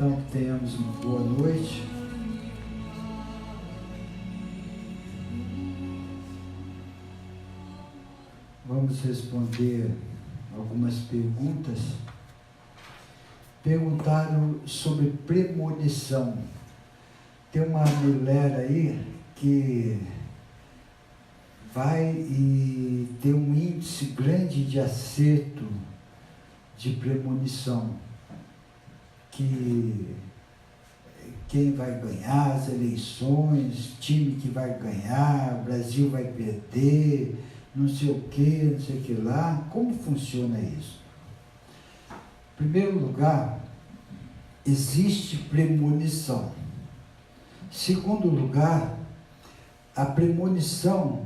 Então, tenhamos uma boa noite. Vamos responder algumas perguntas. Perguntaram sobre premonição. Tem uma mulher aí que vai e tem um índice grande de acerto de premonição, que quem vai ganhar as eleições, time que vai ganhar, o Brasil vai perder, não sei o que, não sei o que lá. Como funciona isso? Em primeiro lugar, existe premonição. Em segundo lugar, a premonição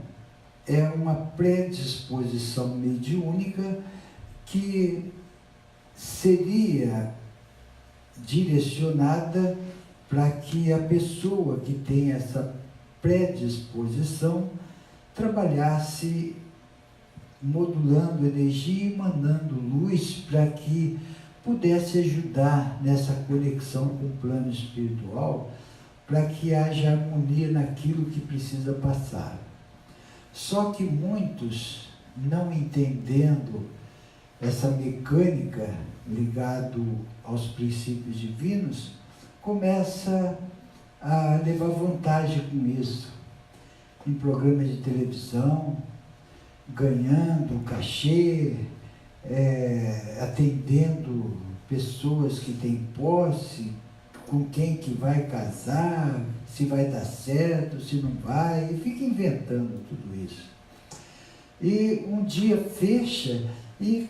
é uma predisposição mediúnica que seria direcionada para que a pessoa que tem essa predisposição trabalhasse modulando energia e mandando luz para que pudesse ajudar nessa conexão com o plano espiritual, para que haja harmonia naquilo que precisa passar. Só que muitos, não entendendo essa mecânica ligado aos princípios divinos, começa a levar vantagem com isso, em programas de televisão, ganhando cachê, atendendo pessoas que têm posse, com quem que vai casar, se vai dar certo, se não vai, e fica inventando tudo isso. E um dia fecha e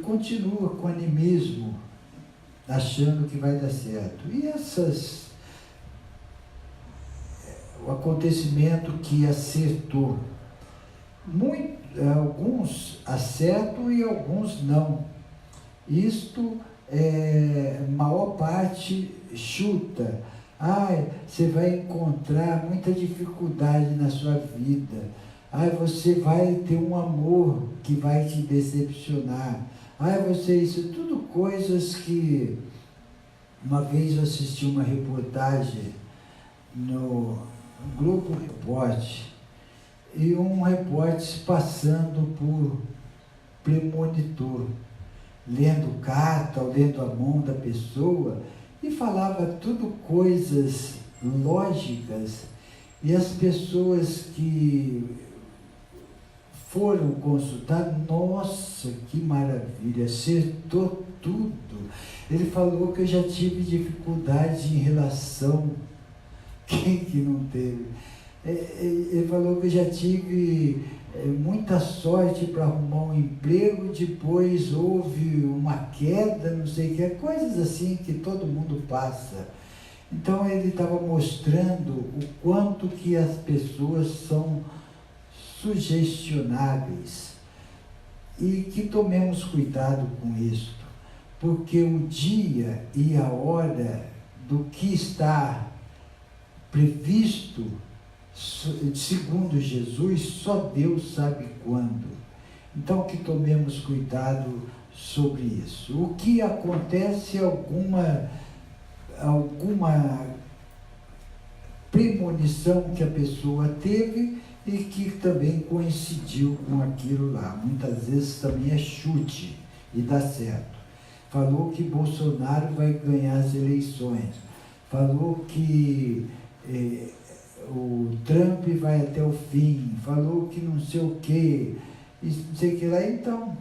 continua com animismo, achando que vai dar certo. E o acontecimento que acertou, alguns acertam e alguns não. Isto maior parte chuta. Você vai encontrar muita dificuldade na sua vida. Você vai ter um amor que vai te decepcionar. Isso tudo coisas que... Uma vez eu assisti uma reportagem no Globo Repórter, e um repórter passando por premonitor, lendo carta, lendo a mão da pessoa, e falava tudo coisas lógicas, e as pessoas que foram consultar, nossa, que maravilha, acertou tudo. Ele falou que eu já tive dificuldade em relação, quem que não teve? Ele falou que eu já tive muita sorte para arrumar um emprego, depois houve uma queda, não sei o que, coisas assim que todo mundo passa. Então ele estava mostrando o quanto que as pessoas são sugestionáveis, e que tomemos cuidado com isso, porque o dia e a hora do que está previsto, segundo Jesus, só Deus sabe quando. Então que tomemos cuidado sobre isso. O que acontece é alguma premonição que a pessoa teve e que também coincidiu com aquilo lá. Muitas vezes também é chute e dá certo. Falou que Bolsonaro vai ganhar as eleições. Falou que o Trump vai até o fim. Falou que não sei o quê, e não sei o que lá. Então,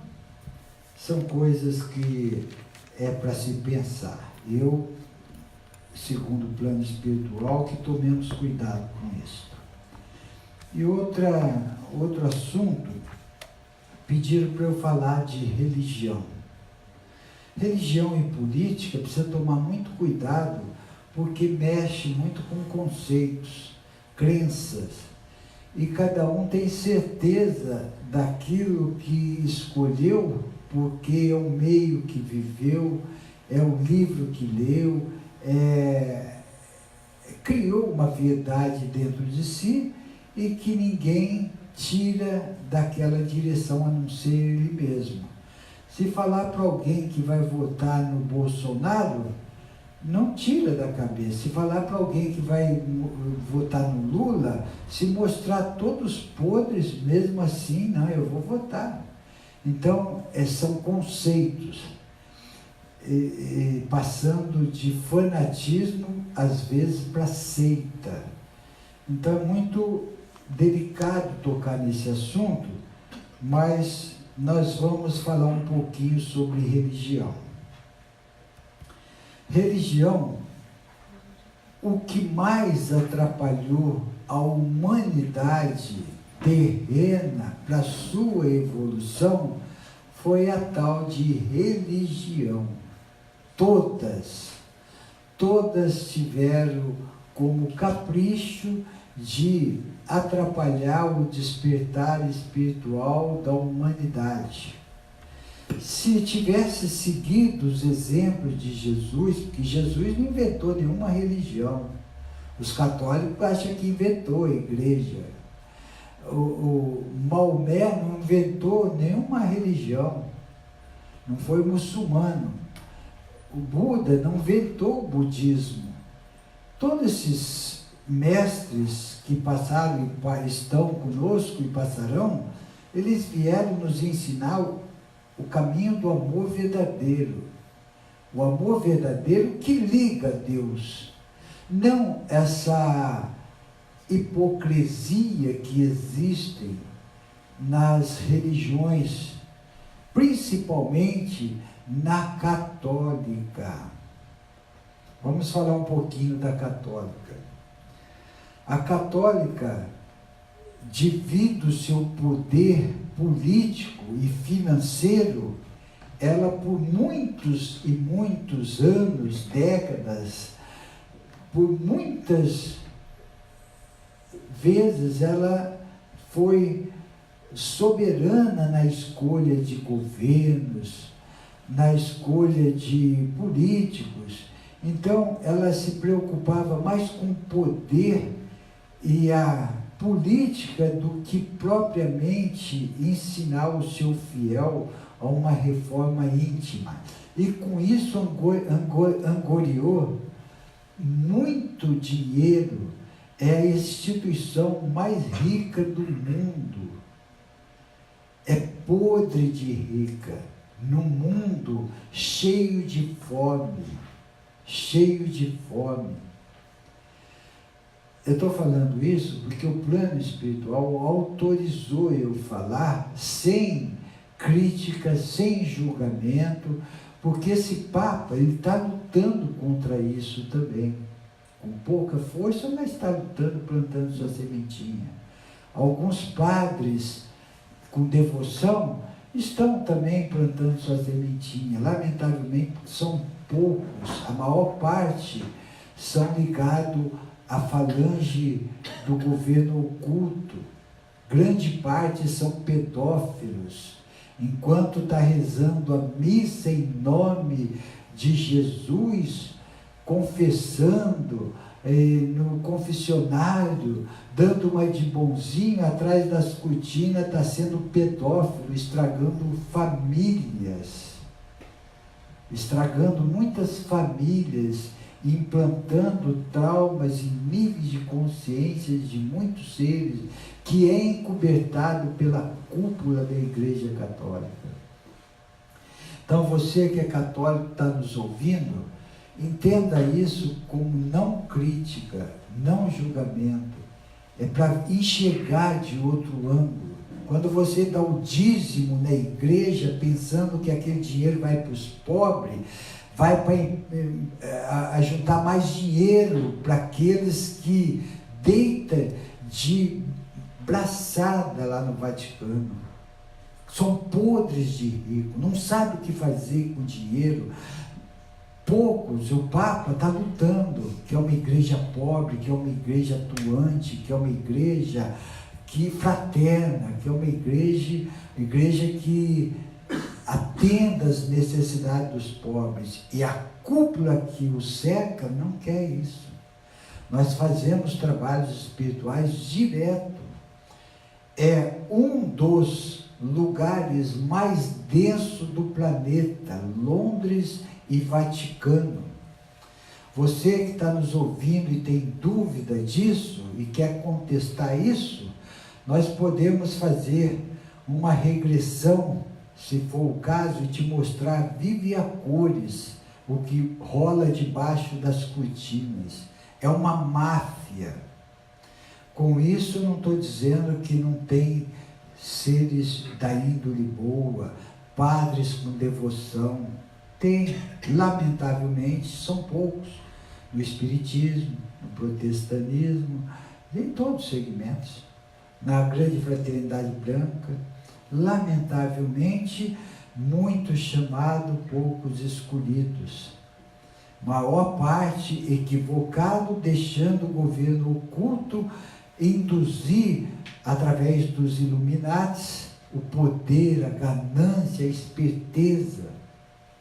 são coisas que é para se pensar. Eu, segundo o plano espiritual, que tomemos cuidado com isso. E outro assunto, pediram para eu falar de religião. Religião e política precisa tomar muito cuidado, porque mexe muito com conceitos, crenças, e cada um tem certeza daquilo que escolheu, porque é o meio que viveu, é o livro que leu, criou uma verdade dentro de si, e que ninguém tira daquela direção a não ser ele mesmo. Se falar para alguém que vai votar no Bolsonaro, Não tira da cabeça. Se falar para alguém que vai votar no Lula, se mostrar todos podres, mesmo assim, não, eu vou votar. Então, são conceitos, passando de fanatismo, às vezes, para seita. Então, é muito delicado tocar nesse assunto, mas nós vamos falar um pouquinho sobre religião. Religião, o que mais atrapalhou a humanidade terrena para a sua evolução foi a tal de religião. Todas tiveram como capricho de atrapalhar o despertar espiritual da humanidade. Se tivesse seguido os exemplos de Jesus, porque Jesus não inventou nenhuma religião. Os católicos acham que inventou a igreja. O Maomé não inventou nenhuma religião. Não foi muçulmano. O Buda não inventou o budismo. Todos esses mestres que passaram e estão conosco e passarão, eles vieram nos ensinar o caminho do amor verdadeiro. O amor verdadeiro que liga a Deus. Não essa hipocrisia que existe nas religiões, principalmente na católica. Vamos falar um pouquinho da católica. A católica, devido ao seu poder político e financeiro, ela por muitos e muitos anos, décadas, por muitas vezes ela foi soberana na escolha de governos, na escolha de políticos. Então ela se preocupava mais com o poder e a política do que propriamente ensinar o seu fiel a uma reforma íntima. E com isso angoriou muito dinheiro. É a instituição mais rica do mundo. É podre de rica, num mundo cheio de fome. Cheio de fome. Eu estou falando isso porque o plano espiritual autorizou eu falar sem crítica, sem julgamento, porque esse Papa está lutando contra isso também. Com pouca força, mas está lutando, plantando sua sementinha. Alguns padres com devoção estão também plantando sua sementinha. Lamentavelmente, são poucos, a maior parte são ligados à falange do governo oculto. Grande parte são pedófilos. Enquanto está rezando a missa em nome de Jesus, confessando no confessionário, dando uma de bonzinho, atrás das cortinas está sendo pedófilo, estragando famílias, estragando muitas famílias, implantando traumas em níveis de consciência de muitos seres, que é encobertado pela cúpula da Igreja Católica. Então você que é católico está nos ouvindo, entenda isso como não crítica, não julgamento. É para enxergar de outro ângulo. Quando você dá o dízimo na igreja, pensando que aquele dinheiro vai para os pobres, vai para juntar mais dinheiro para aqueles que deitam de braçada lá no Vaticano. São podres de rico, não sabem o que fazer com dinheiro. Poucos, o Papa está lutando, que é uma igreja pobre, que é uma igreja atuante, que é uma igreja que fraterna, que é uma igreja que atenda às necessidades dos pobres. E a cúpula que o cerca não quer isso. Nós fazemos trabalhos espirituais direto. É um dos lugares mais densos do planeta, Londres e Vaticano. Você que está nos ouvindo e tem dúvida disso e quer contestar isso, nós podemos fazer uma regressão, se for o caso, e te mostrar vivo e a cores o que rola debaixo das cortinas. É uma máfia. Com isso, não estou dizendo que não tem seres da índole boa, padres com devoção. Tem, lamentavelmente, são poucos. No espiritismo, no protestantismo, em todos os segmentos. Na grande fraternidade branca, lamentavelmente, muitos chamados, poucos escolhidos. Maior parte equivocado, deixando o governo oculto induzir, através dos Illuminatis, o poder, a ganância, a esperteza,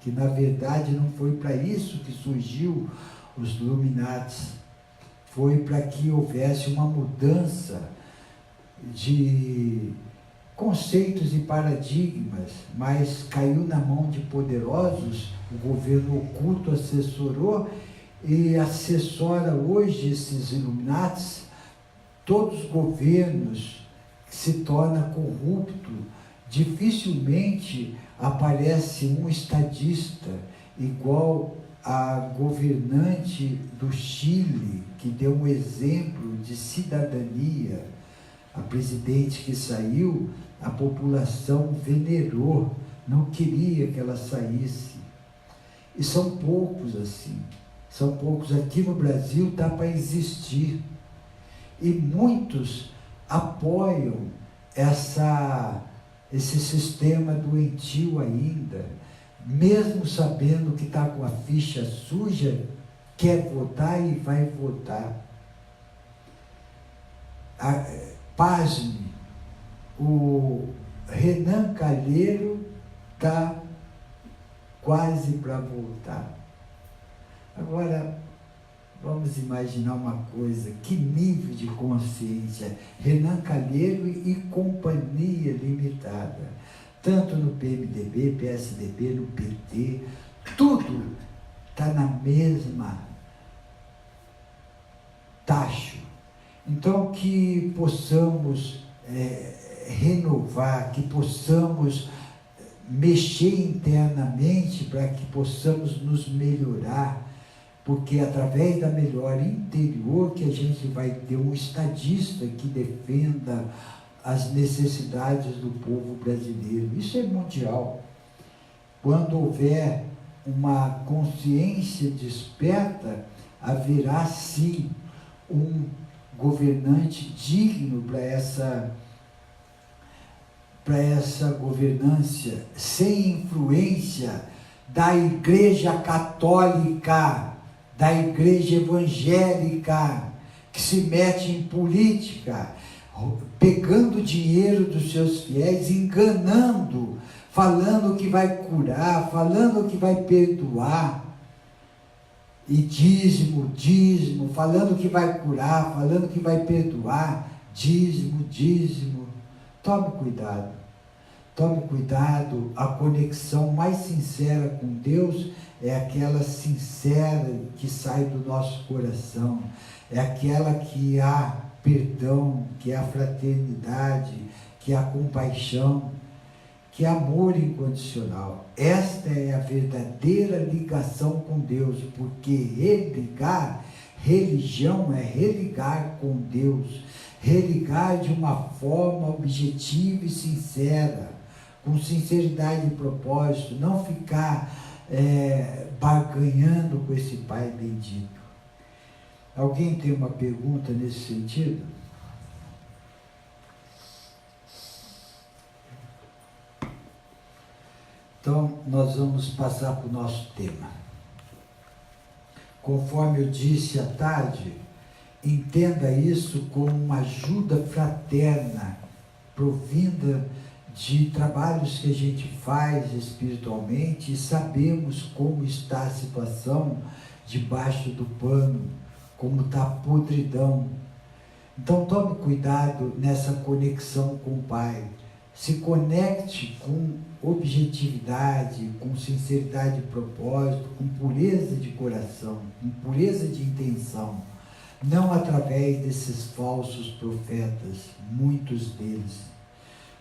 que na verdade não foi para isso que surgiu os Illuminatis, foi para que houvesse uma mudança de conceitos e paradigmas, mas caiu na mão de poderosos, o governo oculto assessorou e assessora hoje esses Illuminatis. Todos os governos se tornam corruptos, dificilmente aparece um estadista igual a governante do Chile, que deu um exemplo de cidadania. A presidente que saiu, a população venerou, não queria que ela saísse. E são poucos assim, são poucos. Aqui no Brasil dá para existir. E muitos apoiam esse sistema doentio ainda, mesmo sabendo que está com a ficha suja, quer votar e vai votar. Pasme, o Renan Calheiro está quase para voltar. Agora, vamos imaginar uma coisa, que nível de consciência, Renan Calheiro e Companhia Limitada, tanto no PMDB, PSDB, no PT, tudo está na mesma taxa. Então, que possamos renovar, que possamos mexer internamente para que possamos nos melhorar, porque através da melhora interior que a gente vai ter um estadista que defenda as necessidades do povo brasileiro. Isso é mundial. Quando houver uma consciência desperta, haverá sim um governante digno para essa governância, sem influência da Igreja Católica, da Igreja Evangélica, que se mete em política, pegando dinheiro dos seus fiéis, enganando, falando que vai curar, falando que vai perdoar, e dízimo, falando que vai curar, falando que vai perdoar, dízimo. Tome cuidado, a conexão mais sincera com Deus é aquela sincera que sai do nosso coração, é aquela que há perdão, que há fraternidade, que há compaixão, que há amor incondicional. Esta é a verdadeira ligação com Deus, porque religião é religar com Deus, religar de uma forma objetiva e sincera, com sinceridade de propósito, não ficar barganhando com esse Pai bendito. Alguém tem uma pergunta nesse sentido? Então, nós vamos passar para o nosso tema. Conforme eu disse à tarde, entenda isso como uma ajuda fraterna, provinda de trabalhos que a gente faz espiritualmente, e sabemos como está a situação debaixo do pano, como está a podridão. Então tome cuidado nessa conexão com o Pai. se conecte com objetividade, com sinceridade de propósito, com pureza de coração, com pureza de intenção, não através desses falsos profetas, muitos deles,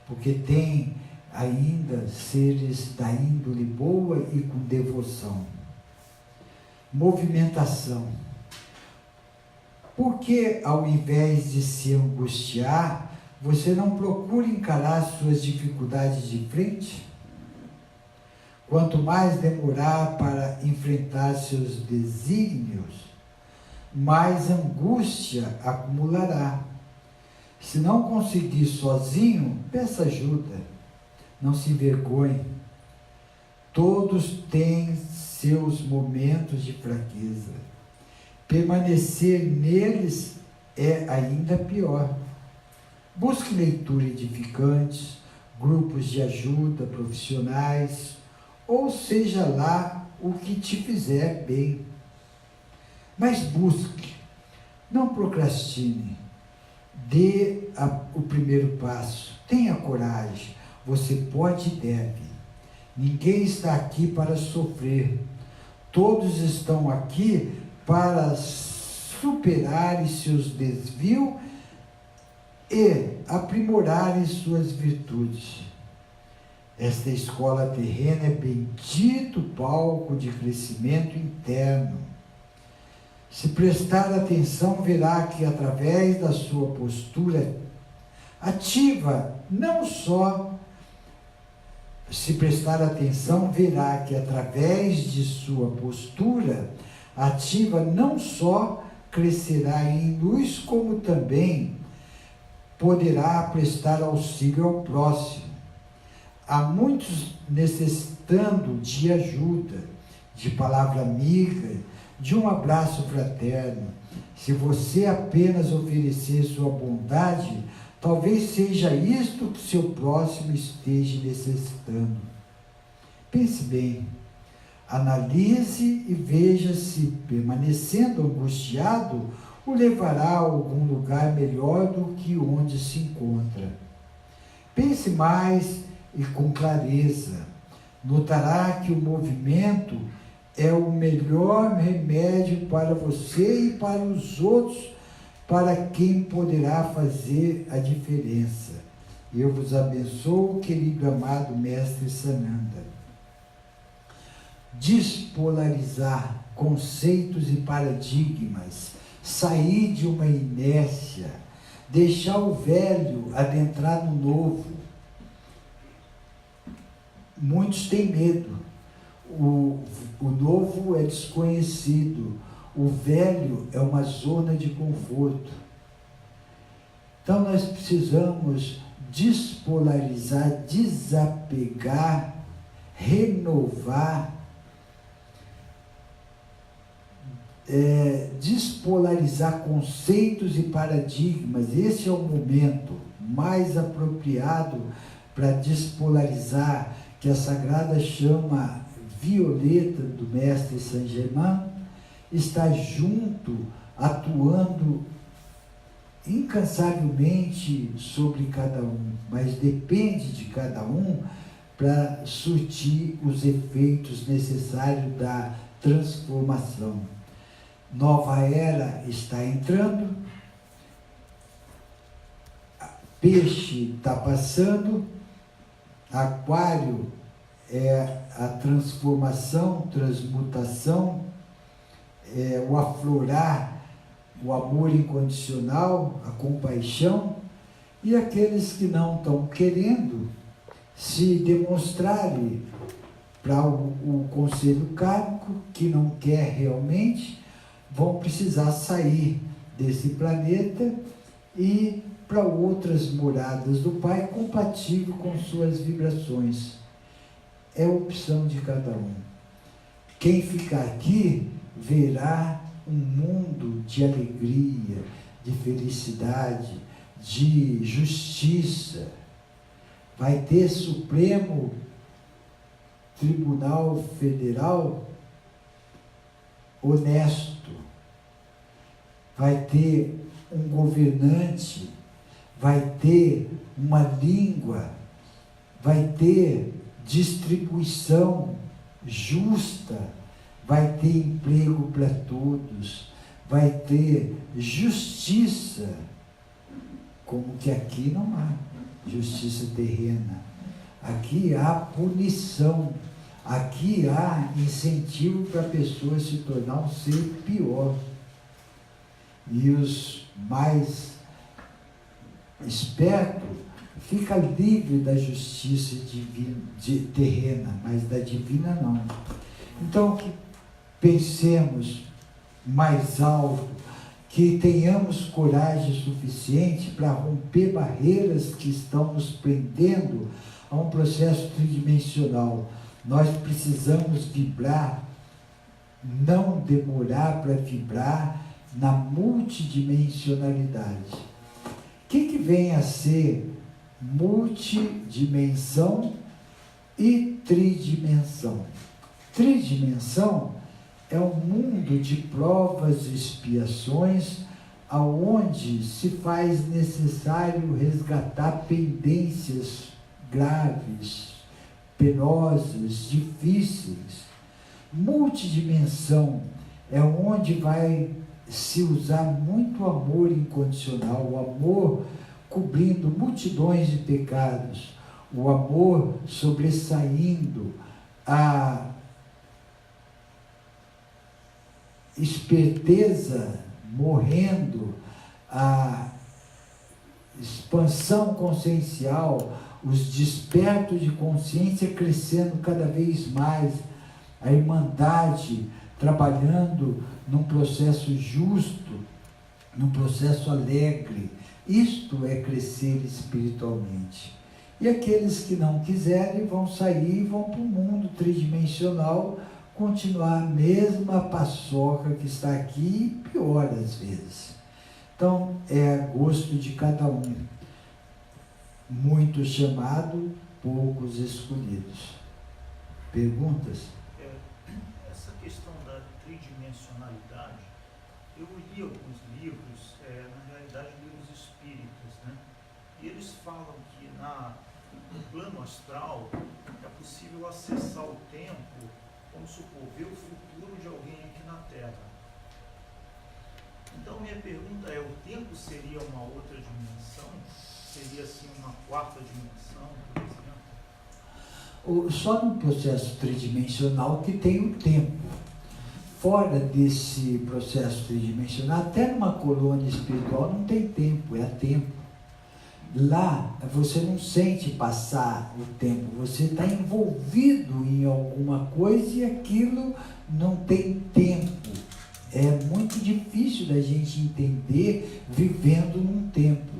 porque tem ainda seres da índole boa e com devoção. Movimentação. Por que, ao invés de se angustiar, você não procura encarar suas dificuldades de frente? Quanto mais demorar para enfrentar seus desígnios, mais angústia acumulará. Se não conseguir sozinho, peça ajuda. Não se envergonhe. Todos têm seus momentos de fraqueza. Permanecer neles é ainda pior. Busque leitura edificante, grupos de ajuda, profissionais, ou seja lá o que te fizer bem. Mas busque, não procrastine, dê o primeiro passo, tenha coragem, você pode e deve. Ninguém está aqui para sofrer, todos estão aqui para superarem seus desvios e aprimorarem suas virtudes. Esta escola terrena é bendito palco de crescimento interno. Se prestar atenção, verá que através da sua postura ativa, não só se prestar atenção, verá que através de sua postura ativa, não só crescerá em luz, como também poderá prestar auxílio ao próximo. Há muitos necessitando de ajuda, de palavra amiga, de um abraço fraterno. Se você apenas oferecer sua bondade, talvez seja isto que seu próximo esteja necessitando. Pense bem, analise e veja se, permanecendo angustiado, o levará a algum lugar melhor do que onde se encontra. Pense mais e com clareza. Notará que o movimento é o melhor remédio para você e para os outros, para quem poderá fazer a diferença. Eu vos abençoo, querido amado Mestre Sananda. Despolarizar conceitos e paradigmas, sair de uma inércia, deixar o velho adentrar no novo. Muitos têm medo. O novo é desconhecido. O velho é uma zona de conforto. Então nós precisamos despolarizar, desapegar, renovar, despolarizar conceitos e paradigmas. Esse é o momento mais apropriado para despolarizar, que a sagrada chama violeta do Mestre Saint-Germain está junto, atuando incansavelmente sobre cada um, mas depende de cada um para surtir os efeitos necessários da transformação. Nova era está entrando, peixe está passando, aquário é a transformação, transmutação, o aflorar, o amor incondicional, a compaixão, e aqueles que não estão querendo se demonstrarem para o conselho kármico, que não quer realmente, vão precisar sair desse planeta e para outras moradas do Pai, compatível com suas vibrações. É opção de cada um. Quem ficar aqui verá um mundo de alegria, de felicidade, de justiça. Vai ter Supremo Tribunal Federal honesto. Vai ter um governante, vai ter uma língua vai ter distribuição justa, vai ter emprego para todos, vai ter justiça, como que aqui não há justiça terrena. Aqui há punição, aqui há incentivo para a pessoa se tornar um ser pior. E os mais espertos ficam livres da justiça divina, terrena, mas da divina não. Então, que pensemos mais alto, que tenhamos coragem suficiente para romper barreiras que estão nos prendendo a um processo tridimensional. Nós precisamos vibrar, não demorar para vibrar na multidimensionalidade. O que vem a ser multidimensão e tridimensão? Tridimensão é um mundo de provas e expiações, aonde se faz necessário resgatar pendências graves, penosas, difíceis. Multidimensão é onde vai se usar muito amor incondicional, o amor cobrindo multidões de pecados, o amor sobressaindo a esperteza, morrendo, a expansão consciencial, os despertos de consciência crescendo cada vez mais, a irmandade trabalhando num processo justo, num processo alegre. Isto é crescer espiritualmente. E aqueles que não quiserem vão sair e vão para o mundo tridimensional, continuar a mesma paçoca que está aqui, pior às vezes. Então, é a gosto de cada um. Muitos chamados, poucos escolhidos. Perguntas? Essa questão da tridimensionalidade, eu li alguns livros, na realidade livros espíritas, né? E eles falam que no plano astral é possível acessar o tempo, vamos supor, ver o futuro de alguém aqui na Terra. Então minha pergunta é, o tempo seria uma outra dimensão? Seria assim uma quarta dimensão, por exemplo? Só no processo tridimensional que tem o tempo. Fora desse processo tridimensional, até numa colônia espiritual não tem tempo, é tempo. Lá você não sente passar o tempo, você está envolvido em alguma coisa e aquilo não tem tempo. É muito difícil da gente entender vivendo num tempo,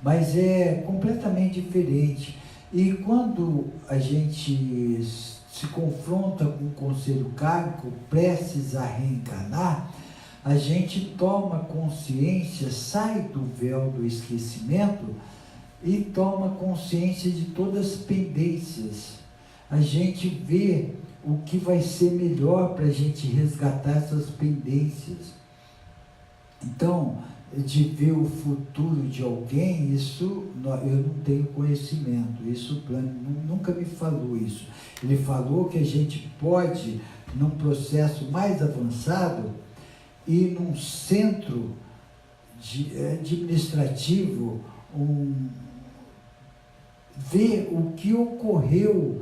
mas é completamente diferente. E quando a gente se confronta com o conselho kármico, prestes a reencarnar, a gente toma consciência, sai do véu do esquecimento e toma consciência de todas as pendências. A gente vê o que vai ser melhor para a gente resgatar essas pendências. Então, de ver o futuro de alguém, isso eu não tenho conhecimento, isso o plano nunca me falou isso. Ele falou que a gente pode, num processo mais avançado, ir num centro administrativo, ver o que ocorreu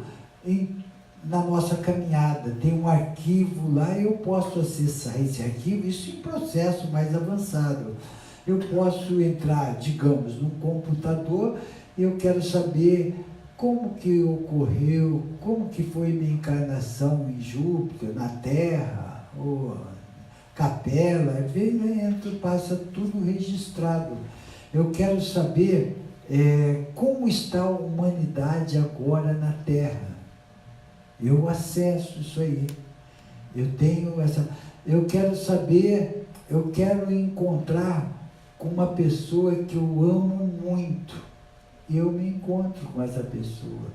na nossa caminhada. Tem um arquivo lá e eu posso acessar esse arquivo, isso em processo mais avançado. Eu posso entrar, digamos, num computador, eu quero saber como que ocorreu, como que foi minha encarnação em Júpiter, na Terra, ou Capela, entra, passa tudo registrado. Eu quero saber como está a humanidade agora na Terra. Eu acesso isso aí. Eu quero saber, eu quero encontrar com uma pessoa que eu amo muito. Eu me encontro com essa pessoa.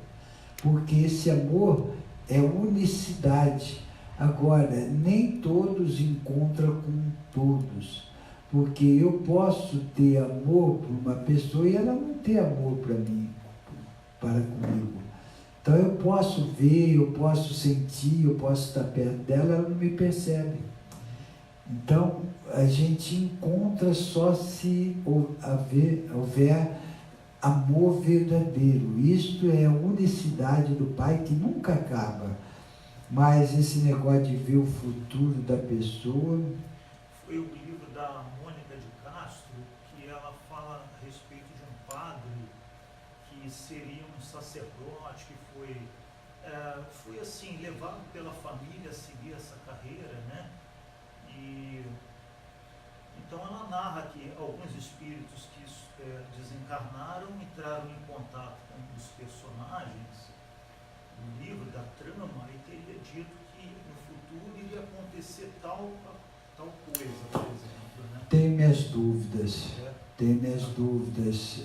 Porque esse amor é unicidade. Agora, nem todos encontram com todos. Porque eu posso ter amor por uma pessoa e ela não ter amor para mim, para comigo. Então eu posso ver, eu posso sentir, eu posso estar perto dela, ela não me percebe. Então a gente encontra só se houver amor verdadeiro. Isto é a unicidade do Pai que nunca acaba. Mas esse negócio de ver o futuro da pessoa... Foi o livro da Mônica de Castro, que ela fala a respeito de um padre que seria um sacerdote, que foi assim, levado pela família a seguir essa carreira, né? E então ela narra que alguns espíritos que desencarnaram entraram em contato com os personagens do livro, da trama, e teria dito que no futuro iria acontecer tal coisa, por exemplo, né? Tenho minhas dúvidas.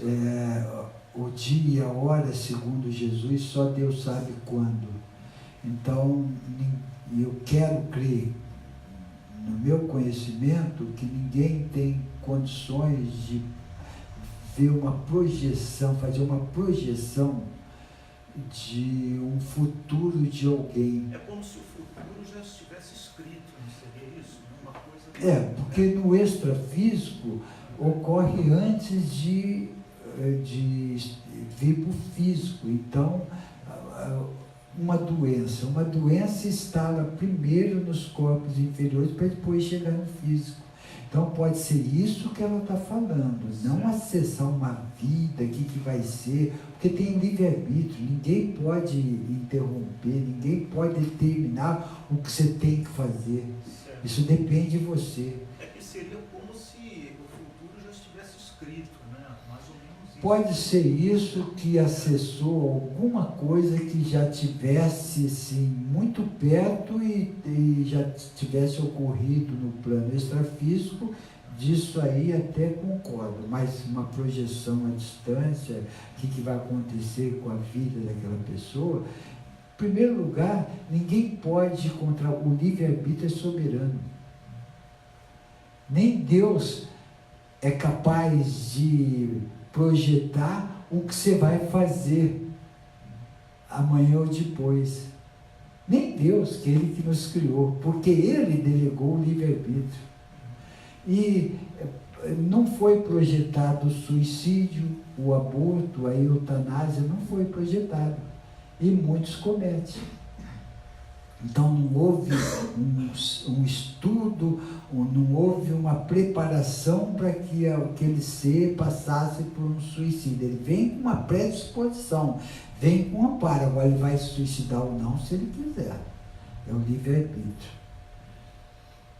O dia e a hora, segundo Jesus, só Deus sabe quando. Então, eu quero crer, no meu conhecimento, que ninguém tem condições de ver uma projeção, fazer uma projeção de um futuro de alguém. É como se o futuro já estivesse escrito, não seria isso? Uma coisa porque no extrafísico ocorre antes de vir para o físico. Então, uma doença instala primeiro nos corpos inferiores para depois chegar no físico. Então pode ser isso que ela está falando, não acessar uma vida, o que vai ser, porque tem livre-arbítrio, ninguém pode interromper, ninguém pode determinar o que você tem que fazer. Certo. Isso depende de você. É que seria como se o futuro já estivesse escrito, né? Mais ou menos isso. Pode ser isso que acessou alguma coisa que já tivesse assim, muito perto e já tivesse ocorrido no plano extrafísico. Disso aí até concordo, mas uma projeção à distância, o que vai acontecer com a vida daquela pessoa, em primeiro lugar, ninguém pode contra o livre-arbítrio é soberano. Nem Deus é capaz de projetar o que você vai fazer amanhã ou depois. Nem Deus, que Ele que nos criou, porque Ele delegou o livre-arbítrio. E não foi projetado o suicídio, o aborto, a eutanásia, não foi projetado. E muitos cometem. Então não houve um estudo, não houve uma preparação para que aquele ser passasse por um suicídio. Ele vem com uma predisposição, vem com um amparo. Agora ele vai se suicidar ou não, se ele quiser. É o livre-arbítrio.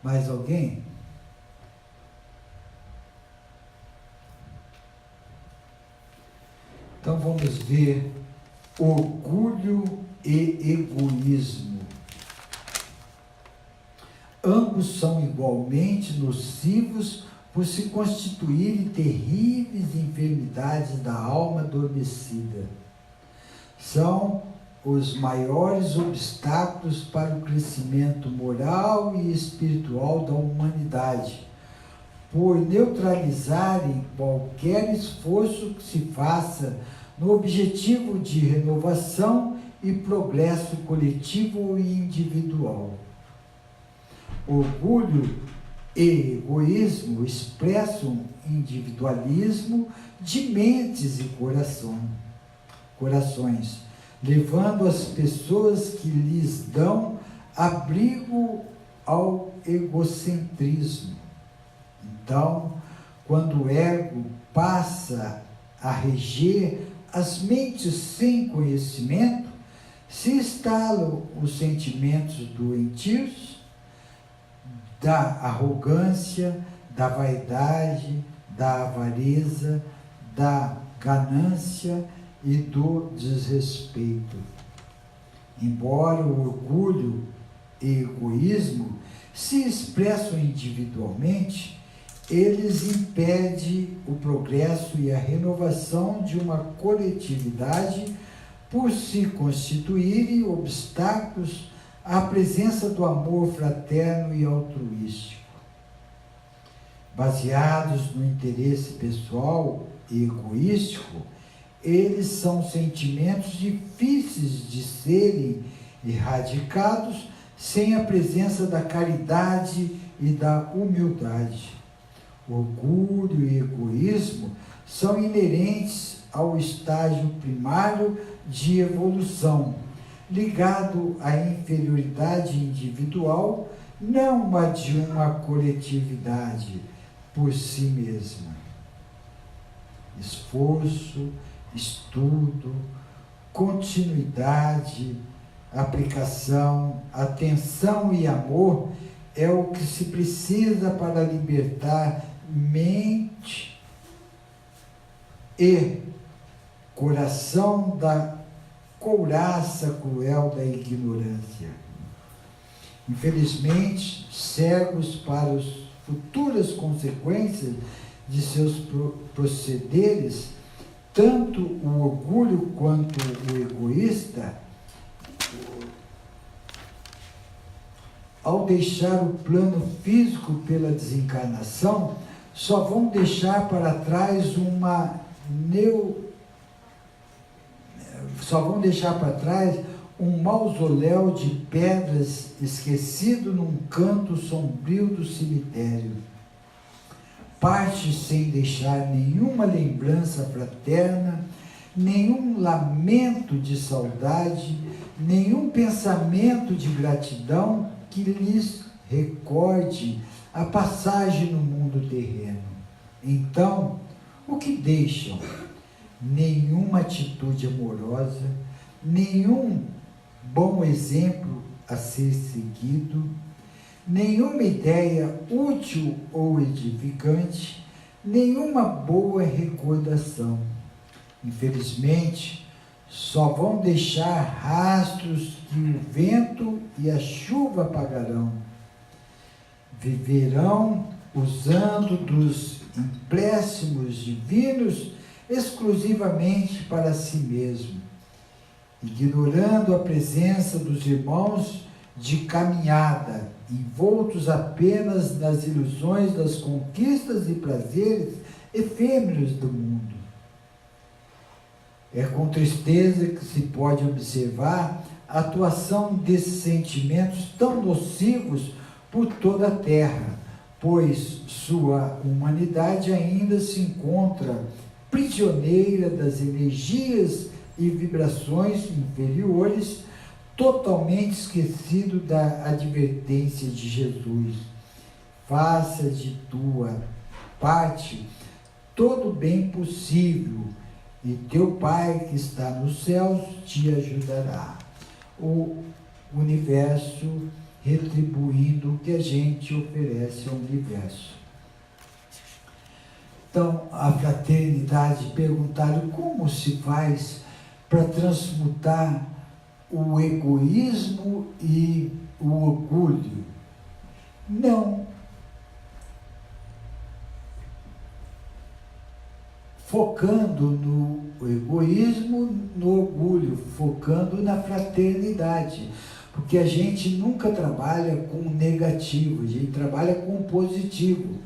Mais alguém? Então vamos ver orgulho e egoísmo. Ambos são igualmente nocivos por se constituírem terríveis enfermidades da alma adormecida. São os maiores obstáculos para o crescimento moral e espiritual da humanidade, por neutralizarem qualquer esforço que se faça no objetivo de renovação e progresso coletivo e individual. Orgulho e egoísmo expressam individualismo de mentes e corações, levando as pessoas que lhes dão abrigo ao egocentrismo. Então, quando o ego passa a reger as mentes sem conhecimento, se instalam os sentimentos doentios da arrogância, da vaidade, da avareza, da ganância e do desrespeito. Embora o orgulho e egoísmo se expressam individualmente, eles impedem o progresso e a renovação de uma coletividade por se constituírem obstáculos à presença do amor fraterno e altruístico. Baseados no interesse pessoal e egoístico, eles são sentimentos difíceis de serem erradicados sem a presença da caridade e da humildade. Orgulho e egoísmo são inerentes ao estágio primário de evolução, ligado à inferioridade individual, não a de uma coletividade por si mesma. Esforço, estudo, continuidade, aplicação, atenção e amor é o que se precisa para libertar mente e coração da couraça cruel da ignorância. Infelizmente, cegos para as futuras consequências de seus procederes, tanto o orgulho quanto o egoísta, ao deixar o plano físico pela desencarnação, só vão deixar para trás um mausoléu de pedras esquecido num canto sombrio do cemitério. Parte sem deixar nenhuma lembrança fraterna, nenhum lamento de saudade, nenhum pensamento de gratidão que lhes recorde a passagem no mundo terreno. Então, o que deixam? Nenhuma atitude amorosa, nenhum bom exemplo a ser seguido, nenhuma ideia útil ou edificante, nenhuma boa recordação. Infelizmente, só vão deixar rastros que o vento e a chuva apagarão. Viverão usando dos empréstimos divinos exclusivamente para si mesmo, ignorando a presença dos irmãos de caminhada, envoltos apenas nas ilusões das conquistas e prazeres efêmeros do mundo. É com tristeza que se pode observar a atuação desses sentimentos tão nocivos por toda a Terra, pois sua humanidade ainda se encontra prisioneira das energias e vibrações inferiores, totalmente esquecido da advertência de Jesus. Faça de tua parte todo o bem possível, e teu Pai que está nos céus te ajudará. O universo retribuindo o que a gente oferece ao universo. Então, a fraternidade perguntaram como se faz para transmutar o egoísmo e o orgulho. Não focando no egoísmo, no orgulho, focando na fraternidade, porque a gente nunca trabalha com o negativo, a gente trabalha com o positivo,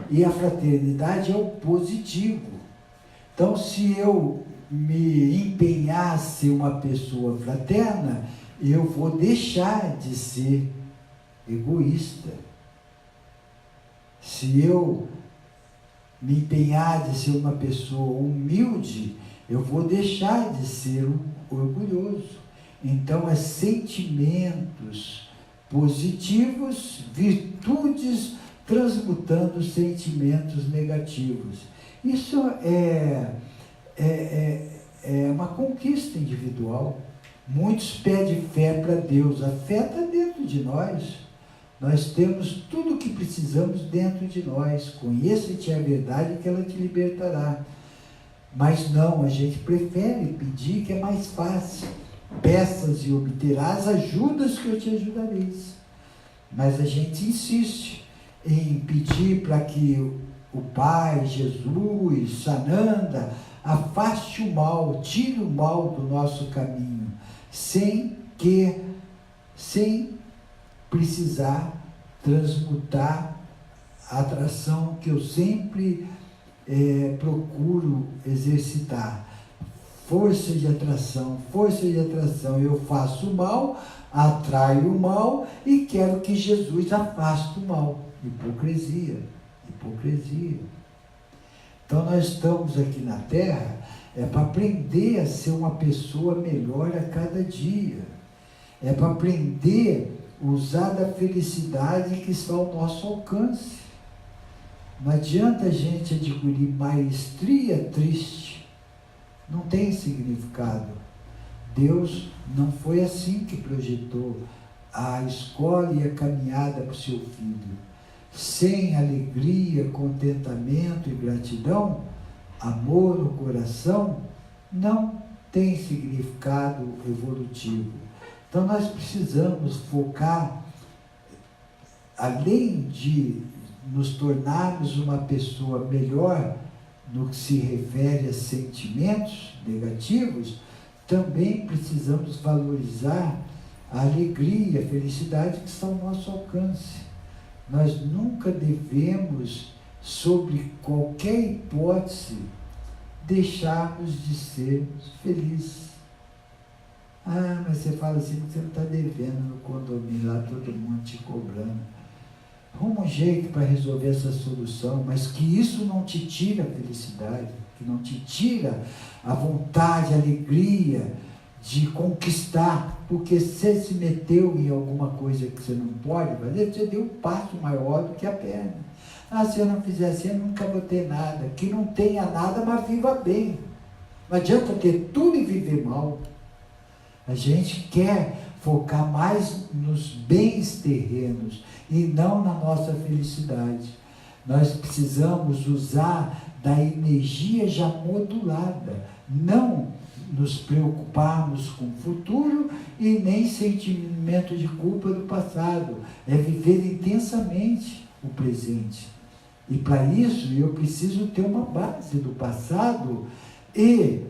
e a fraternidade é o positivo. Então, se eu me empenhar a ser uma pessoa fraterna, eu vou deixar de ser egoísta. Se eu me empenhar de ser uma pessoa humilde, eu vou deixar de ser orgulhoso. Então, é sentimentos positivos, virtudes transmutando sentimentos negativos. Isso é uma conquista individual. Muitos pedem fé para Deus. A fé está dentro de nós. Nós temos tudo o que precisamos dentro de nós. Conheça-te a verdade que ela te libertará. Mas não, a gente prefere pedir que é mais fácil. Peças e obterás ajudas que eu te ajudareis. Mas a gente insiste em pedir para que o Pai, Jesus, Sananda, afaste o mal, tire o mal do nosso caminho, sem precisar transmutar a atração que eu sempre procuro exercitar. força de atração, força de atração. Eu faço o mal, atraio o mal e quero que Jesus afaste o mal. Hipocrisia, hipocrisia. Então nós estamos aqui na Terra para aprender a ser uma pessoa melhor a cada dia. É para aprender a usar da felicidade que está ao nosso alcance. Não adianta a gente adquirir maestria triste. Não tem significado. Deus não foi assim que projetou a escola e a caminhada para o seu filho. Sem alegria, contentamento e gratidão, amor no coração, não tem significado evolutivo. Então nós precisamos focar, além de nos tornarmos uma pessoa melhor no que se refere a sentimentos negativos, também precisamos valorizar a alegria, a felicidade que está ao nosso alcance. Nós nunca devemos, sob qualquer hipótese, deixarmos de ser felizes. Ah, mas você fala assim que você não está devendo no condomínio, lá todo mundo te cobrando. Arruma um jeito para resolver essa solução, mas que isso não te tira a felicidade, que não te tira a vontade, a alegria de conquistar, porque você se meteu em alguma coisa que você não pode fazer, você deu um passo maior do que a perna. Ah, se eu não fizer assim, eu nunca vou ter nada. Que não tenha nada, mas viva bem. Não adianta ter tudo e viver mal. A gente quer focar mais nos bens terrenos e não na nossa felicidade. Nós precisamos usar da energia já modulada, não nos preocuparmos com o futuro e nem sentimento de culpa do passado. É viver intensamente o presente. E para isso eu preciso ter uma base do passado e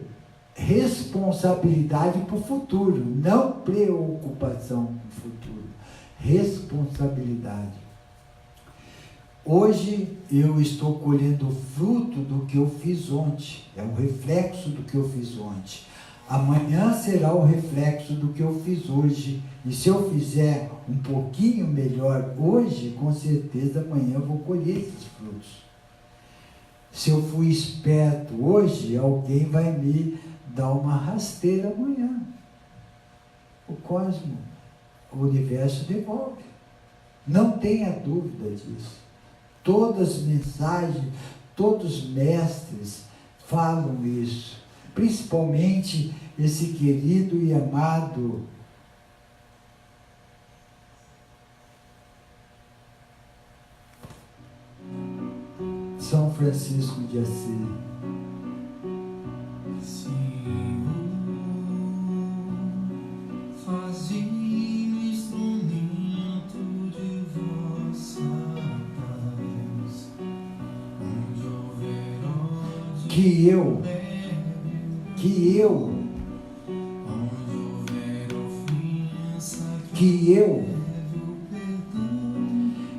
responsabilidade para o futuro, não preocupação com o futuro. Responsabilidade. Hoje eu estou colhendo o fruto do que eu fiz ontem, é um reflexo do que eu fiz ontem. Amanhã será o reflexo do que eu fiz hoje, e se eu fizer um pouquinho melhor hoje, com certeza amanhã eu vou colher esses frutos. Se eu fui esperto hoje, alguém vai me dar uma rasteira amanhã. O cosmos, o universo devolve. Não tenha dúvida disso. Todas as mensagens, todos os mestres falam isso. Principalmente esse querido e amado São Francisco de Assis.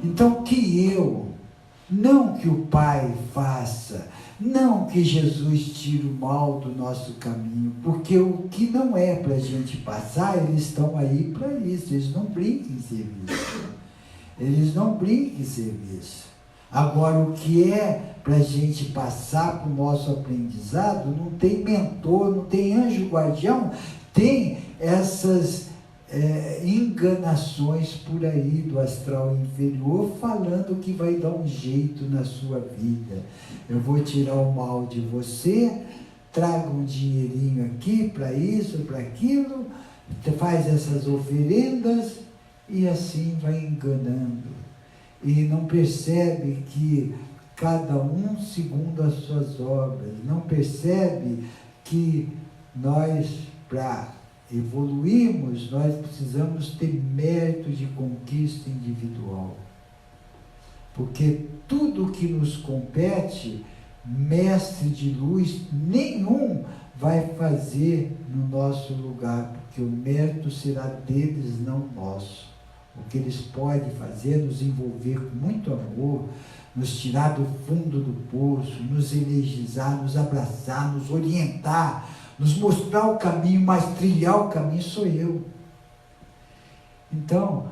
Então não que o Pai faça, não que Jesus tire o mal do nosso caminho, porque o que não é para a gente passar, eles estão aí para isso, eles não brincam em serviço. Eles não brincam em serviço. Agora, o que é para a gente passar para o nosso aprendizado, não tem mentor, não tem anjo guardião, tem essas enganações por aí do astral inferior, falando que vai dar um jeito na sua vida. Eu vou tirar o mal de você, traga um dinheirinho aqui para isso, para aquilo, faz essas oferendas e assim vai enganando. E não percebe que cada um segundo as suas obras, não percebe que nós, para evoluirmos, nós precisamos ter mérito de conquista individual. Porque tudo que nos compete, mestre de luz nenhum vai fazer no nosso lugar, porque o mérito será deles, não nosso. O que eles podem fazer é nos envolver com muito amor, nos tirar do fundo do poço, nos energizar, nos abraçar, nos orientar, nos mostrar o caminho, mas trilhar o caminho sou eu. Então,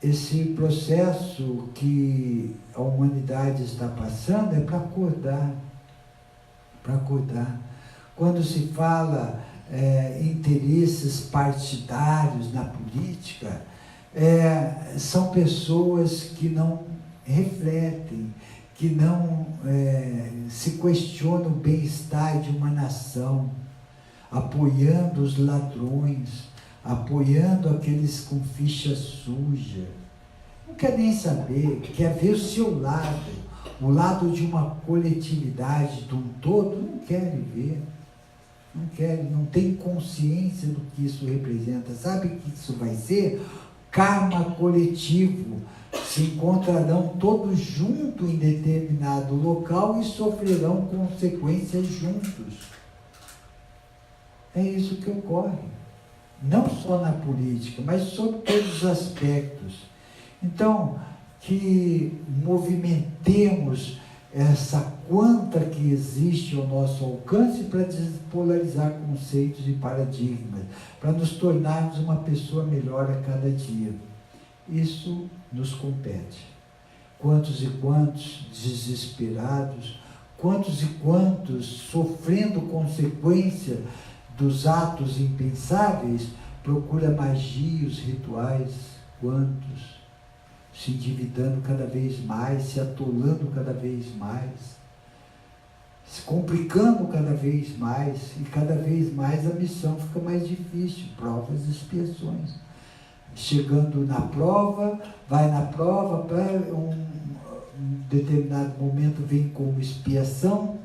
esse processo que a humanidade está passando é para acordar. Para acordar. Quando se fala interesses partidários na política, são pessoas que não refletem, que não se questionam o bem-estar de uma nação, apoiando os ladrões, apoiando aqueles com ficha suja. Não quer nem saber, quer ver o seu lado, o lado de uma coletividade, de um todo, não querem ver. Não querem, não tem consciência do que isso representa. Sabe o que isso vai ser? Karma coletivo. Se encontrarão todos juntos em determinado local e sofrerão consequências juntos. É isso que ocorre. Não só na política, mas sobre todos os aspectos. Então, que movimentemos essa quanta que existe ao nosso alcance para despolarizar conceitos e paradigmas, para nos tornarmos uma pessoa melhor a cada dia. Isso nos compete. Quantos e quantos desesperados, quantos e quantos sofrendo consequência dos atos impensáveis, procura magia, os rituais, quantos se endividando cada vez mais, se atolando cada vez mais, se complicando cada vez mais, e cada vez mais a missão fica mais difícil, provas e expiações. Chegando na prova, vai na prova, para um determinado momento vem como expiação,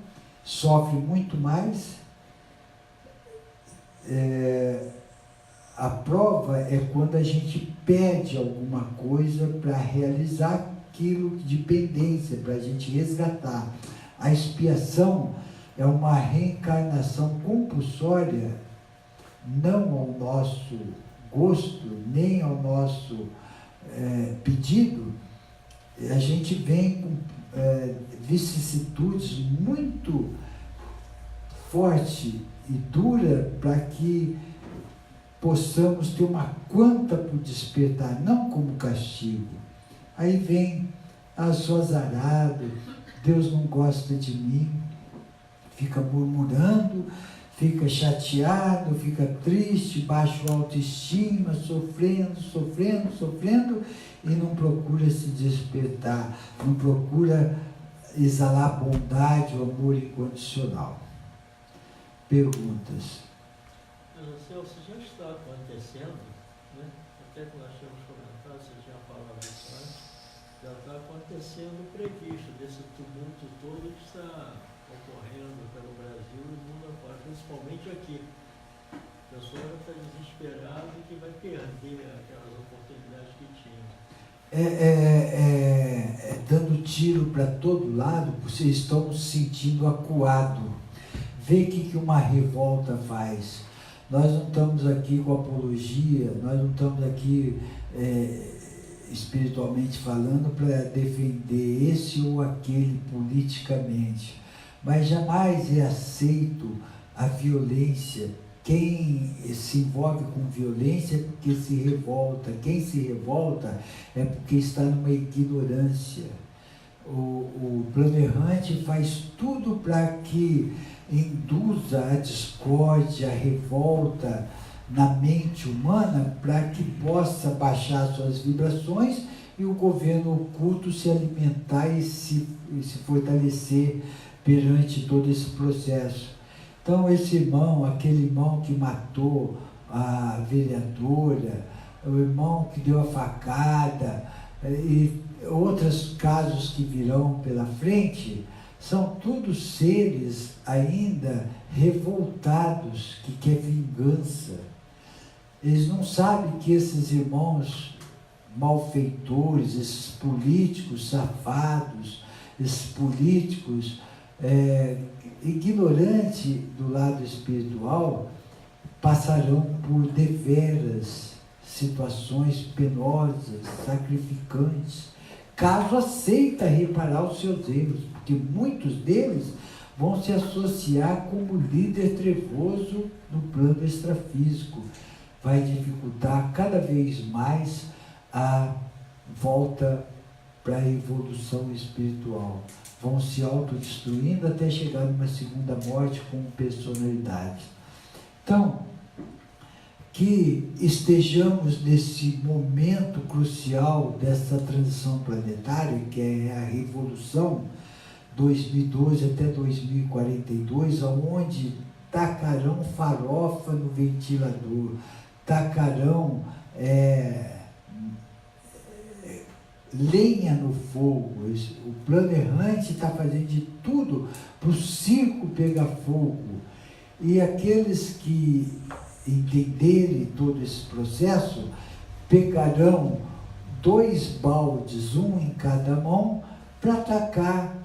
sofre muito mais. A prova é quando a gente pede alguma coisa para realizar aquilo de pendência, para a gente resgatar. A expiação é uma reencarnação compulsória, não ao nosso gosto, nem ao nosso pedido. A gente vem com vicissitudes muito forte e dura para que possamos ter uma quanta para despertar, não como castigo. Aí vem, sou azarado, Deus não gosta de mim, fica murmurando, fica chateado, fica triste, baixo autoestima, sofrendo, e não procura se despertar, não procura exalar bondade, o amor incondicional. Perguntas? Celso, já está acontecendo, né? Até que nós tínhamos comentado, você tinha falado isso antes, já está acontecendo o previsto desse tumulto todo que está ocorrendo pelo Brasil e mundo afora, principalmente aqui. A pessoa está desesperada e que vai perder aquelas oportunidades que tinha. Dando tiro para todo lado, vocês estão se sentindo acuado. Vê o que uma revolta faz. Nós não estamos aqui com apologia, nós não estamos aqui espiritualmente falando para defender esse ou aquele politicamente, mas jamais é aceito a violência. Quem se envolve com violência é porque se revolta, quem se revolta é porque está numa ignorância. O plano errante faz tudo para que induza a discórdia, a revolta na mente humana, para que possa baixar suas vibrações e o governo oculto se alimentar e se fortalecer perante todo esse processo. Então, esse irmão, aquele irmão que matou a vereadora, o irmão que deu a facada, e outros casos que virão pela frente, são todos seres ainda revoltados, que querem vingança. Eles não sabem que esses irmãos malfeitores, esses políticos safados, esses políticos ignorantes do lado espiritual, passarão por deveras situações penosas, sacrificantes, caso aceita reparar os seus erros, porque muitos deles vão se associar como líder trevoso no plano extrafísico. Vai dificultar cada vez mais a volta para a evolução espiritual. Vão se autodestruindo até chegar numa segunda morte com personalidade. Então, que estejamos nesse momento crucial dessa transição planetária, que é a revolução 2012 até 2042, onde tacarão farofa no ventilador, tacarão lenha no fogo. O plano errante está fazendo de tudo para o circo pegar fogo. E aqueles que entenderem todo esse processo pegarão 2 baldes, um em cada mão, para atacar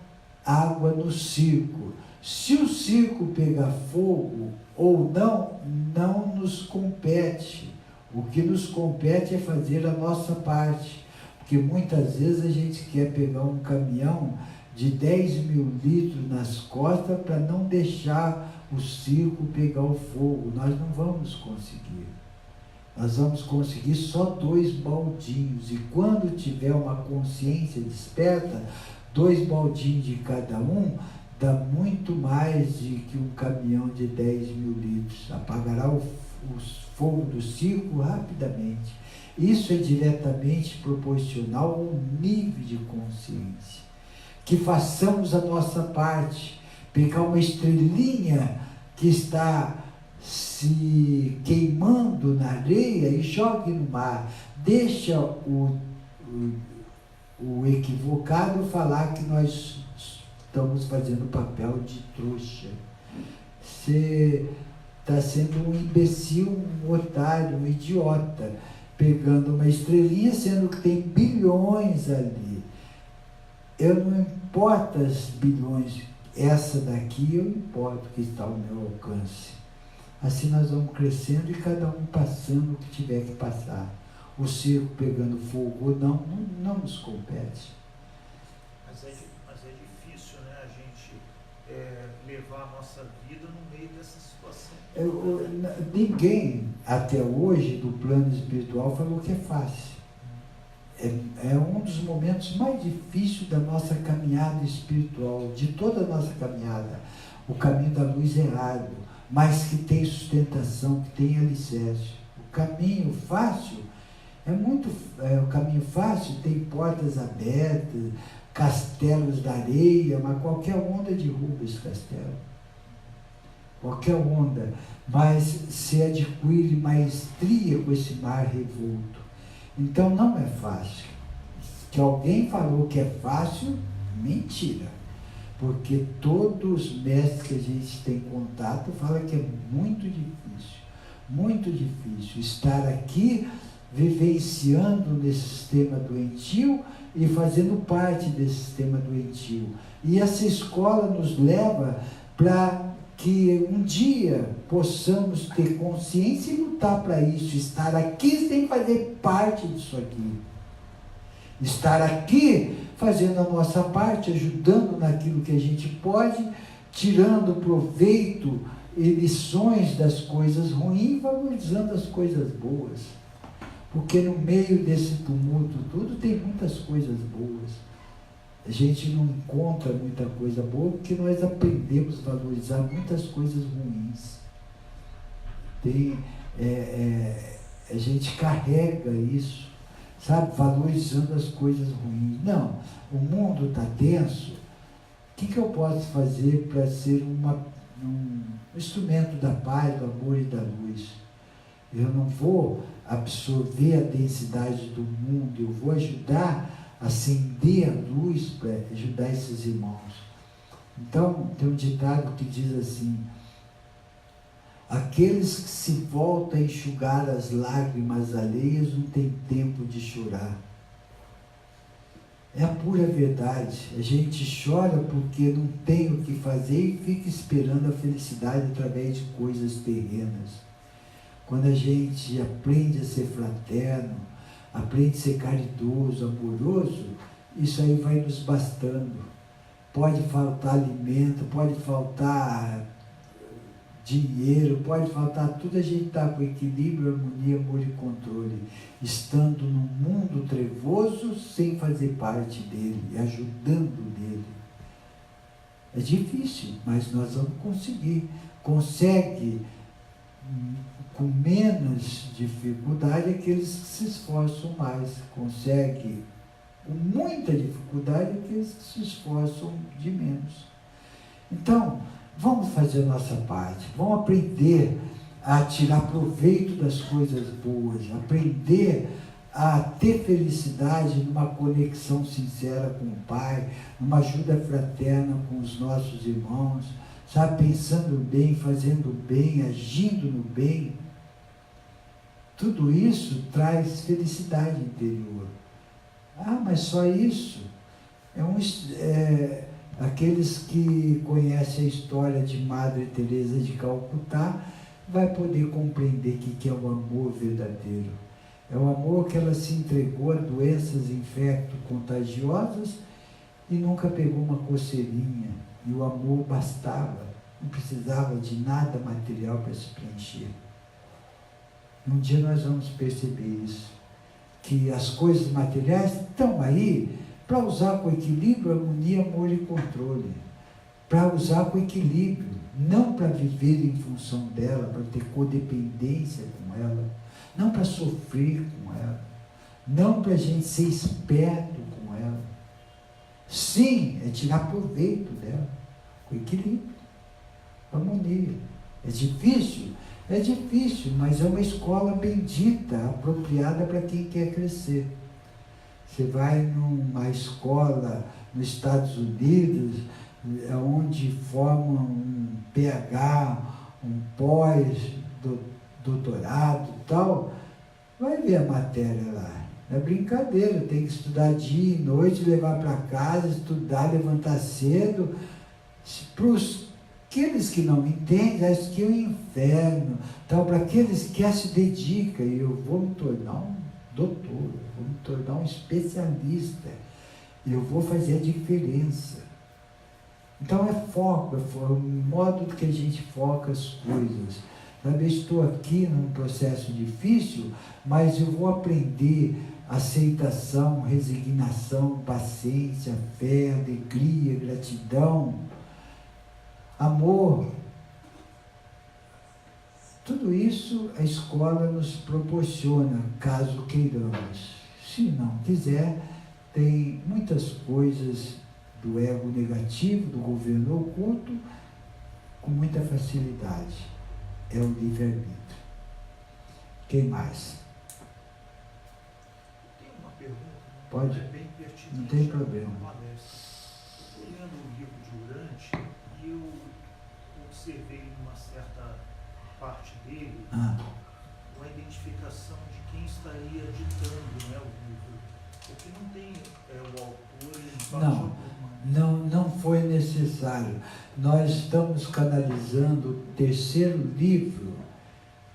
água no circo. Se o circo pegar fogo ou não, não nos compete. O que nos compete é fazer a nossa parte. Porque muitas vezes a gente quer pegar um caminhão de 10.000 litros nas costas para não deixar o circo pegar o fogo. Nós não vamos conseguir. Nós vamos conseguir só 2 baldinhos. E quando tiver uma consciência desperta, 2 baldinhos de cada um dá muito mais de que um caminhão de 10.000 litros. Apagará o fogo do circo rapidamente. Isso é diretamente proporcional ao nível de consciência. Que façamos a nossa parte, pegar uma estrelinha que está se queimando na areia e jogue no mar. Deixa o equivocado falar que nós estamos fazendo papel de trouxa. Você está sendo um imbecil, um otário, um idiota, pegando uma estrelinha, sendo que tem bilhões ali. Eu não importo as bilhões, essa daqui eu importo que está ao meu alcance. Assim nós vamos crescendo e cada um passando o que tiver que passar. O circo pegando fogo ou não, não nos compete. Mas é difícil, né, a gente levar a nossa vida no meio dessa situação. Ninguém até hoje do plano espiritual falou que é fácil. É um dos momentos mais difíceis da nossa caminhada espiritual, de toda a nossa caminhada. O caminho da luz é árduo, mas que tem sustentação, que tem alicerce. O caminho fácil o caminho fácil tem portas abertas, castelos da areia, mas qualquer onda derruba esse castelo. Qualquer onda, mas se adquire maestria com esse mar revolto. Então não é fácil. Que alguém falou que é fácil, mentira. Porque todos os mestres que a gente tem contato falam que é muito difícil estar aqui vivenciando nesse sistema doentio e fazendo parte desse sistema doentio. E essa escola nos leva para que um dia possamos ter consciência e lutar para isso. Estar aqui sem fazer parte disso aqui. Estar aqui fazendo a nossa parte, ajudando naquilo que a gente pode, tirando proveito e lições das coisas ruins, valorizando as coisas boas. Porque no meio desse tumulto tudo tem muitas coisas boas. A gente não encontra muita coisa boa porque nós aprendemos a valorizar muitas coisas ruins. A gente carrega isso, sabe? Valorizando as coisas ruins. Não, o mundo está tenso. O que eu posso fazer para ser um instrumento da paz, do amor e da luz? Eu não vou absorver a densidade do mundo, eu vou ajudar a acender a luz para ajudar esses irmãos. Então, tem um ditado que diz assim: aqueles que se voltam a enxugar as lágrimas alheias não têm tempo de chorar. É a pura verdade. A gente chora porque não tem o que fazer e fica esperando a felicidade através de coisas terrenas. Quando a gente aprende a ser fraterno, aprende a ser caridoso, amoroso, isso aí vai nos bastando. pode faltar alimento, pode faltar dinheiro, pode faltar tudo, a gente está com equilíbrio, harmonia, amor e controle, estando num mundo trevoso sem fazer parte dele, ajudando nele. É difícil, mas nós vamos conseguir. Consegue com menos dificuldade aqueles que se esforçam mais. Consegue com muita dificuldade aqueles que se esforçam de menos. Então, vamos fazer a nossa parte, vamos aprender a tirar proveito das coisas boas, aprender a ter felicidade numa conexão sincera com o Pai, numa ajuda fraterna com os nossos irmãos, sabe, pensando bem, fazendo bem, agindo no bem. Tudo isso traz felicidade interior. Ah, mas só isso? Aqueles que conhecem a história de Madre Teresa de Calcutá vai poder compreender o que é o amor verdadeiro. É o amor que ela se entregou a doenças infecto-contagiosas e nunca pegou uma coceirinha. E o amor bastava, não precisava de nada material para se preencher. Um dia nós vamos perceber isso, que as coisas materiais estão aí para usar com equilíbrio, harmonia, amor e controle. Para usar com equilíbrio, não para viver em função dela, para ter codependência com ela, não para sofrer com ela, não para a gente ser esperto com ela. Sim, é tirar proveito dela, com equilíbrio, harmonia. É difícil? É difícil, mas é uma escola bendita, apropriada para quem quer crescer. Você vai numa escola nos Estados Unidos, onde formam um PH, um pós-doutorado e tal, vai ver a matéria lá. É brincadeira, tem que estudar dia e noite, levar para casa, estudar, levantar cedo. Para aqueles que não entendem, acho que é o inferno. Então, para aqueles que se dedicam, eu vou me tornar um doutor, eu vou me tornar um especialista, eu vou fazer a diferença. Então é foco, o modo que a gente foca as coisas. Sabe, eu estou aqui num processo difícil, mas eu vou aprender aceitação, resignação, paciência, fé, alegria, gratidão, amor. Tudo isso a escola nos proporciona, caso queiramos. Se não quiser, tem muitas coisas do ego negativo, do governo oculto, com muita facilidade. É o livre-arbítrio. Quem mais? Tem uma pergunta. Pode? É bem pertinente. Não tem problema. Estou lendo o livro de Urante e eu observei numa certa parte dele uma identificação de quem estaria ditando, né, o livro. Porque não tem o autor embaixo. Não foi necessário. Nós estamos canalizando o terceiro livro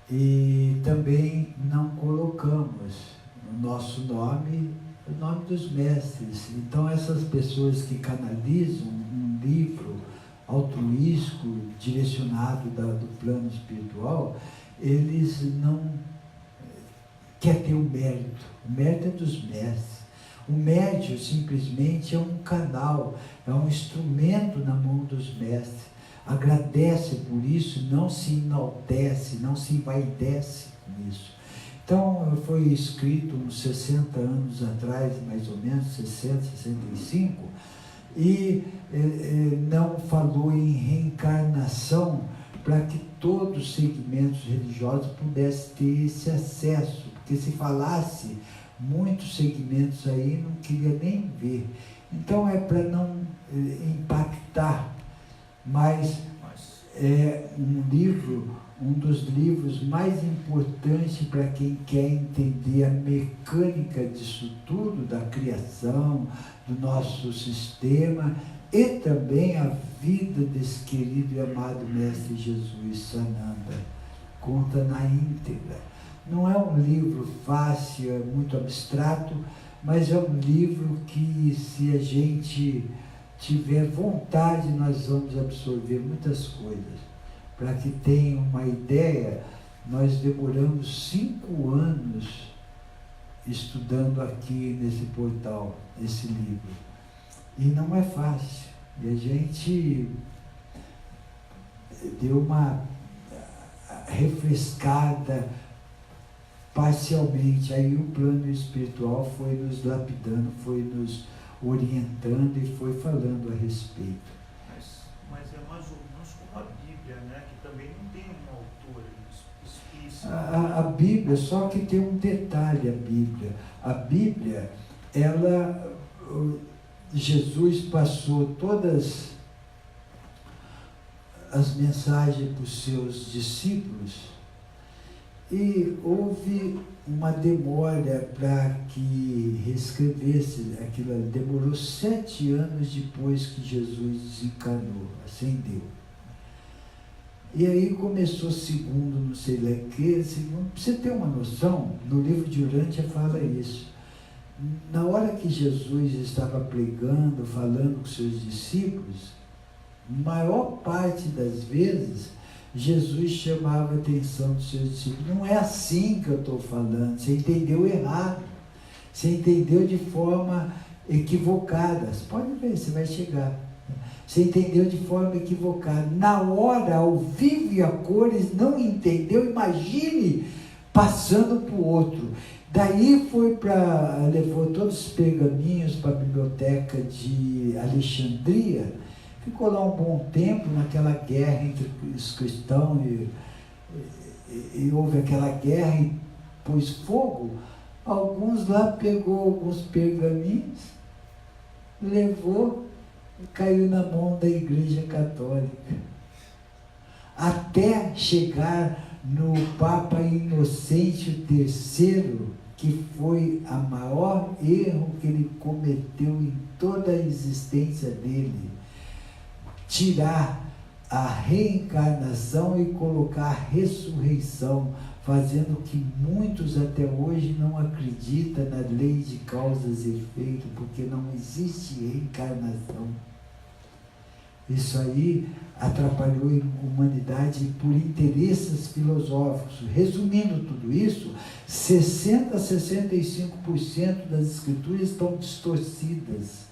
e também não colocamos o nosso nome, o nome dos mestres. Então, essas pessoas que canalizam um livro altruístico, direcionado do plano espiritual, eles não querem ter o mérito. O mérito é dos mestres. O médium simplesmente é um canal, é um instrumento na mão dos mestres. Agradece por isso, não se enaltece, não se envaidece com isso. Então, foi escrito uns 60 anos atrás, mais ou menos, 60, 65, e não falou em reencarnação para que todos os segmentos religiosos pudessem ter esse acesso, porque se falasse, muitos segmentos aí não queria nem ver. Então é para não impactar, mas é um dos livros mais importantes para quem quer entender a mecânica disso tudo, da criação, do nosso sistema, e também a vida desse querido e amado Mestre Jesus Sananda. Conta na íntegra. Não é um livro fácil, é muito abstrato, mas é um livro que, se a gente tiver vontade, nós vamos absorver muitas coisas. Para que tenham uma ideia, nós demoramos 5 anos estudando aqui nesse portal, esse livro. E não é fácil. E a gente deu uma refrescada parcialmente. Aí o plano espiritual foi nos lapidando, foi nos orientando e foi falando a respeito. Mas é mais ou menos como a Bíblia, né? Que também não tem um autor explícito. A Bíblia, só que tem um detalhe, a Bíblia, ela, Jesus passou todas as mensagens para os seus discípulos e houve uma demora para que reescrevesse aquilo. Demorou 7 anos depois que Jesus desencarnou, ascendeu. E aí começou segundo, não sei lá o que, segundo, para você ter uma noção, no livro de Urântia fala isso. Na hora que Jesus estava pregando, falando com seus discípulos, maior parte das vezes, Jesus chamava a atenção dos seus discípulos. Não é assim que eu estou falando, você entendeu errado, você entendeu de forma equivocada. Você pode ver, você vai chegar. Você entendeu de forma equivocada. Na hora, ao vivo e a cores, não entendeu. Imagine passando para o outro. Daí levou todos os pergaminhos para a biblioteca de Alexandria. Ficou lá um bom tempo naquela guerra entre os cristãos e houve aquela guerra e pôs fogo. Alguns lá pegou alguns pergaminhos, levou e caiu na mão da Igreja Católica. Até chegar no Papa Inocêncio III, que foi o maior erro que ele cometeu em toda a existência dele. Tirar a reencarnação e colocar a ressurreição, fazendo que muitos até hoje não acreditam na lei de causas e efeitos, porque não existe reencarnação. Isso aí atrapalhou a humanidade por interesses filosóficos. Resumindo tudo isso, 60% a 65% das escrituras estão distorcidas.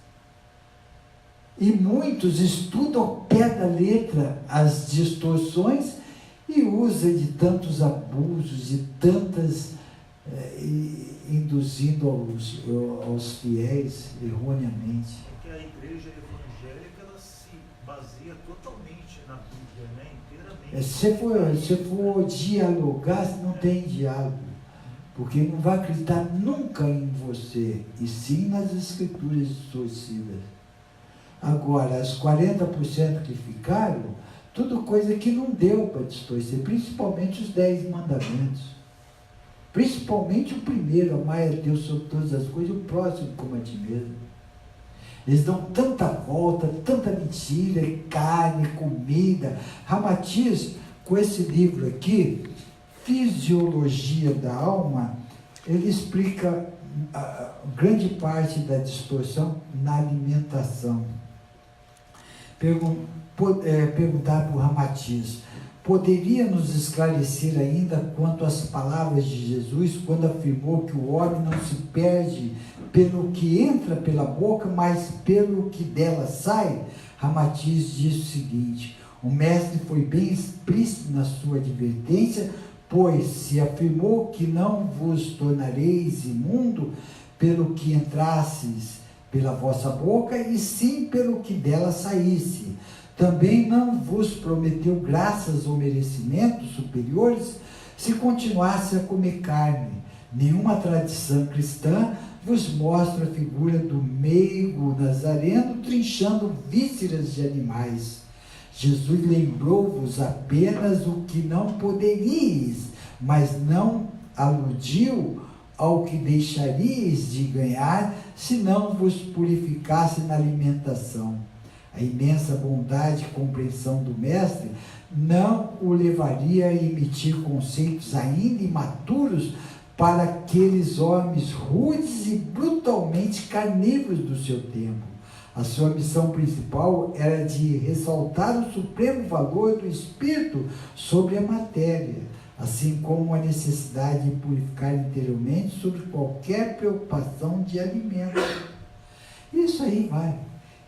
E muitos estudam ao pé da letra as distorções e usam de tantos abusos, de tantas, induzindo aos fiéis erroneamente. Porque a igreja evangélica, ela se baseia totalmente na Bíblia, né? Inteiramente. Se for dialogar, não tem diálogo, porque não vai acreditar nunca em você, e sim nas escrituras distorcidas. Agora, as 40% que ficaram, tudo coisa que não deu para distorcer, principalmente os 10 mandamentos. Principalmente o primeiro, amar a Deus sobre todas as coisas, e o próximo como a ti mesmo. Eles dão tanta volta, tanta mentira, carne, comida. Ramatiz, com esse livro aqui, Fisiologia da Alma, ele explica grande parte da distorção na alimentação. Perguntar para o Ramatiz: poderia nos esclarecer ainda quanto às palavras de Jesus, quando afirmou que o homem não se perde pelo que entra pela boca, mas pelo que dela sai? Ramatiz disse o seguinte: o mestre foi bem explícito na sua advertência, pois se afirmou que não vos tornareis imundo pelo que entrasseis pela vossa boca, e sim pelo que dela saísse. Também não vos prometeu graças ou merecimentos superiores se continuasse a comer carne. Nenhuma tradição cristã vos mostra a figura do meigo nazareno trinchando vísceras de animais. Jesus lembrou-vos apenas o que não poderíeis, mas não aludiu ao que deixaríeis de ganhar se não vos purificasse na alimentação. A imensa bondade e compreensão do Mestre não o levaria a emitir conceitos ainda imaturos para aqueles homens rudes e brutalmente carnívoros do seu tempo. A sua missão principal era de ressaltar o supremo valor do espírito sobre a matéria, assim como a necessidade de purificar interiormente sobre qualquer preocupação de alimento. Isso aí vai.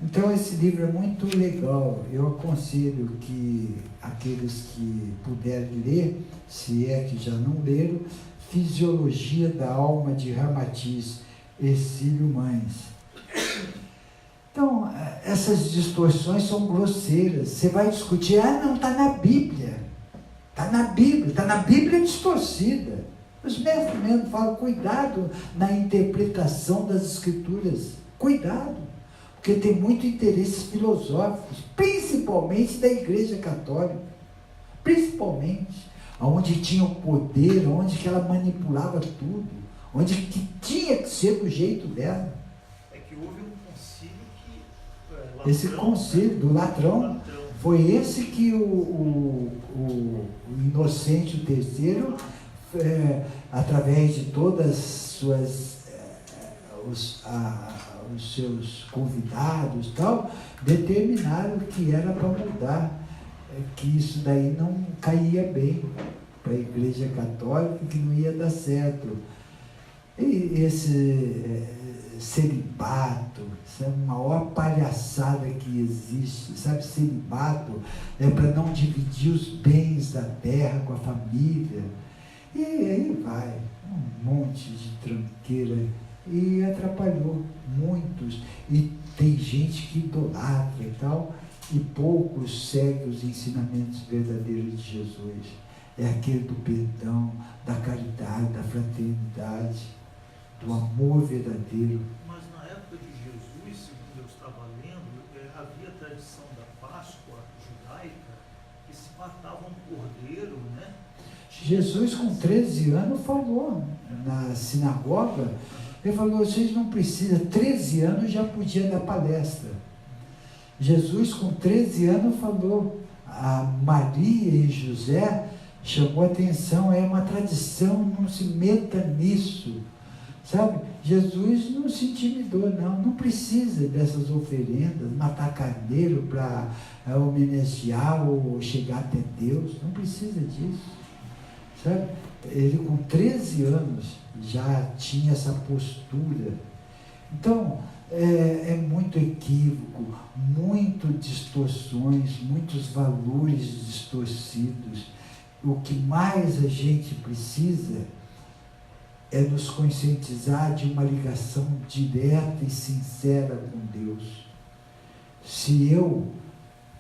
Então esse livro é muito legal. Eu aconselho que aqueles que puderem ler, se é que já não leram, Fisiologia da Alma de Ramatiz, Hercílio Mães. Então, essas distorções são grosseiras. Você vai discutir, não, está na Bíblia. Está na Bíblia distorcida. Os mestres mesmo falam, cuidado na interpretação das Escrituras. Cuidado, porque tem muito interesses filosóficos, principalmente da Igreja Católica. Principalmente, onde tinha o poder, onde que ela manipulava tudo, onde que tinha que ser do jeito dela. É que houve um concílio que... Esse concílio do Latrão, foi esse que o Inocêncio III, através de todas os seus convidados e tal, determinaram que era para mudar, que isso daí não caía bem para a Igreja Católica, que não ia dar certo. E esse celibato, isso é a maior palhaçada que existe, sabe? Celibato é para não dividir os bens da terra com a família, e aí vai, um monte de tranqueira, e atrapalhou muitos, e tem gente que idolatra e tal, e poucos seguem os ensinamentos verdadeiros de Jesus. É aquele do perdão, da caridade, da fraternidade, do amor verdadeiro. Mas na época de Jesus, segundo eu estava lendo, havia a tradição da Páscoa judaica, que se matava um cordeiro, né? Jesus, com 13 anos, falou na sinagoga, ele falou, vocês não precisam, 13 anos já podia dar palestra. Jesus, com 13 anos, falou, a Maria e José chamou atenção, é uma tradição, não se meta nisso, sabe? Jesus não se intimidou, não precisa dessas oferendas, matar carneiro para homenagear ou chegar até Deus, não precisa disso, sabe? Ele com 13 anos já tinha essa postura. Então, é muito equívoco, muitas distorções, muitos valores distorcidos. O que mais a gente precisa é nos conscientizar de uma ligação direta e sincera com Deus. Se eu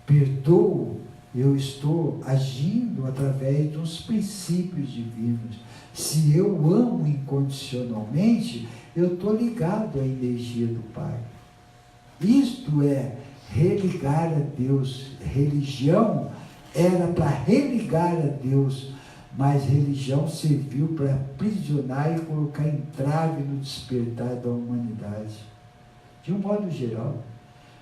perdoo, eu estou agindo através dos princípios divinos. Se eu amo incondicionalmente, eu estou ligado à energia do Pai. Isto é religar a Deus. Religião era para religar a Deus, mas religião serviu para aprisionar e colocar entrave no despertar da humanidade, de um modo geral.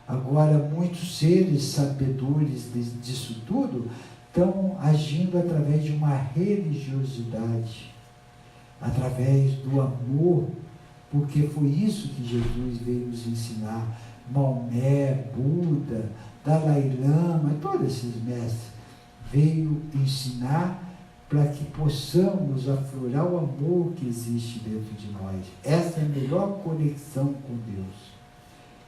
Agora, muitos seres sabedores disso tudo estão agindo através de uma religiosidade, através do amor, porque foi isso que Jesus veio nos ensinar. Maomé, Buda, Dalai Lama, todos esses mestres veio ensinar para que possamos aflorar o amor que existe dentro de nós. Essa é a melhor conexão com Deus.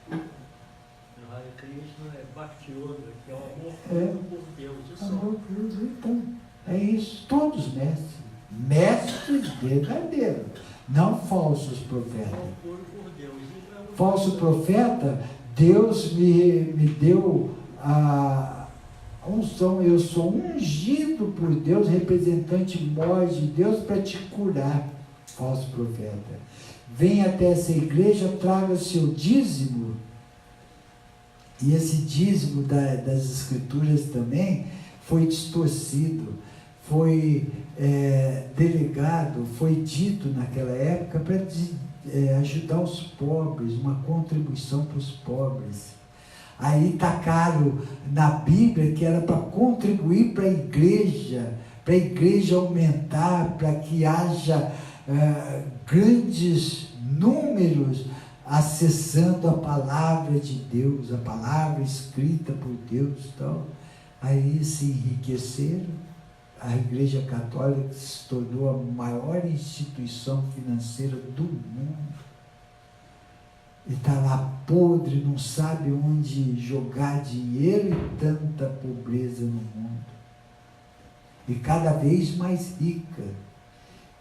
O Hare Krishna é Bhakti Yoga, que é o amor puro por Deus. Isso amor puro, então, é isso. Todos mestres verdadeiros, não falsos profetas. Amor puro por Deus. Falso profeta, Deus me deu a unção, eu sou ungido por Deus, representante maior de Deus para te curar. Falso profeta. Vem até essa igreja, traga seu dízimo. E esse dízimo das escrituras também foi distorcido, foi delegado, foi dito naquela época para ajudar os pobres, uma contribuição para os pobres. Aí tacaram na Bíblia que era para contribuir para a igreja aumentar, para que haja grandes números acessando a palavra de Deus, a palavra escrita por Deus. Então, aí se enriqueceram. A Igreja Católica se tornou a maior instituição financeira do mundo. E está lá podre, não sabe onde jogar dinheiro e tanta pobreza no mundo. E cada vez mais rica.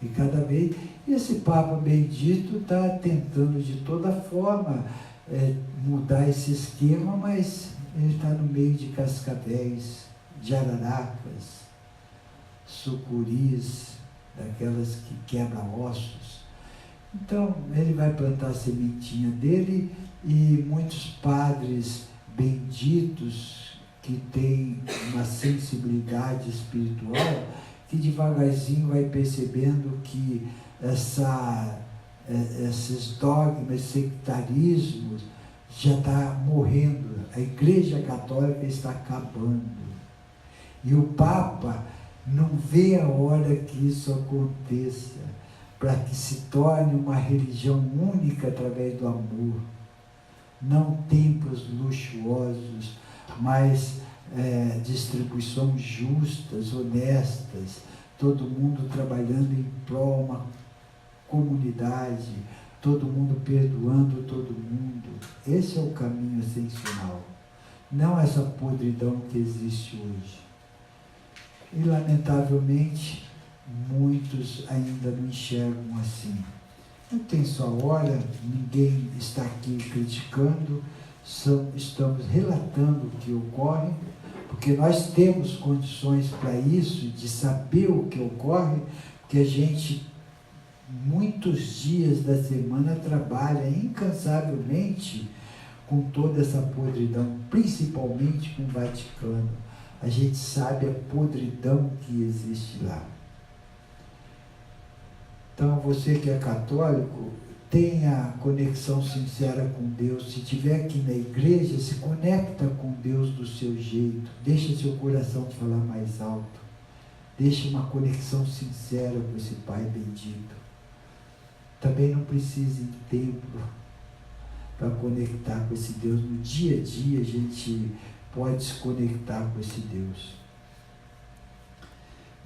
E cada vez... Esse Papa Bendito está tentando de toda forma mudar esse esquema, mas ele está no meio de cascavéis, de araracas, sucuris, daquelas que quebram ossos. Então, ele vai plantar a sementinha dele e muitos padres benditos que têm uma sensibilidade espiritual, que devagarzinho vai percebendo que esses dogmas, sectarismos, já está morrendo. A Igreja Católica está acabando. E o Papa não vê a hora que isso aconteça, para que se torne uma religião única através do amor. Não templos luxuosos, mas distribuições justas, honestas, todo mundo trabalhando em prol de uma comunidade, todo mundo perdoando todo mundo. Esse é o caminho ascensional, não essa podridão que existe hoje. E, lamentavelmente, muitos ainda não enxergam assim. Não tem sua hora, ninguém está aqui criticando, estamos relatando o que ocorre, porque nós temos condições para isso, de saber o que ocorre, porque a gente, muitos dias da semana, trabalha incansavelmente com toda essa podridão, principalmente com o Vaticano. A gente sabe a podridão que existe lá. Então, você que é católico, tenha conexão sincera com Deus. Se estiver aqui na igreja, se conecta com Deus do seu jeito. Deixa seu coração falar mais alto. Deixa uma conexão sincera com esse Pai bendito. Também não precisa de templo para conectar com esse Deus. No dia a dia, a gente pode se conectar com esse Deus.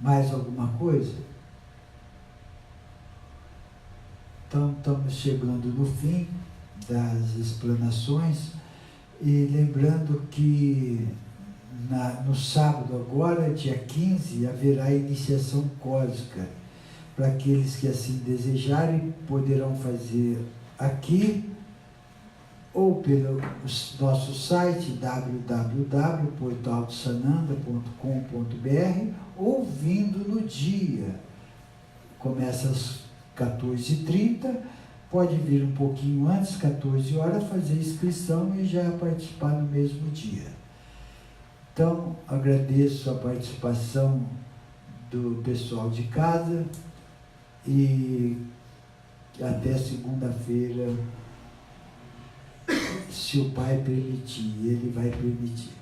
Mais alguma coisa? Então, estamos chegando no fim das explanações e lembrando que no sábado agora, dia 15, haverá iniciação cósmica. Para aqueles que assim desejarem, poderão fazer aqui ou pelo nosso site www.portaldesananda.com.br ou vindo no dia. Começa às 14h30, pode vir um pouquinho antes, 14 horas, fazer inscrição e já participar no mesmo dia. Então, agradeço a participação do pessoal de casa e até segunda-feira, se o Pai permitir, Ele vai permitir.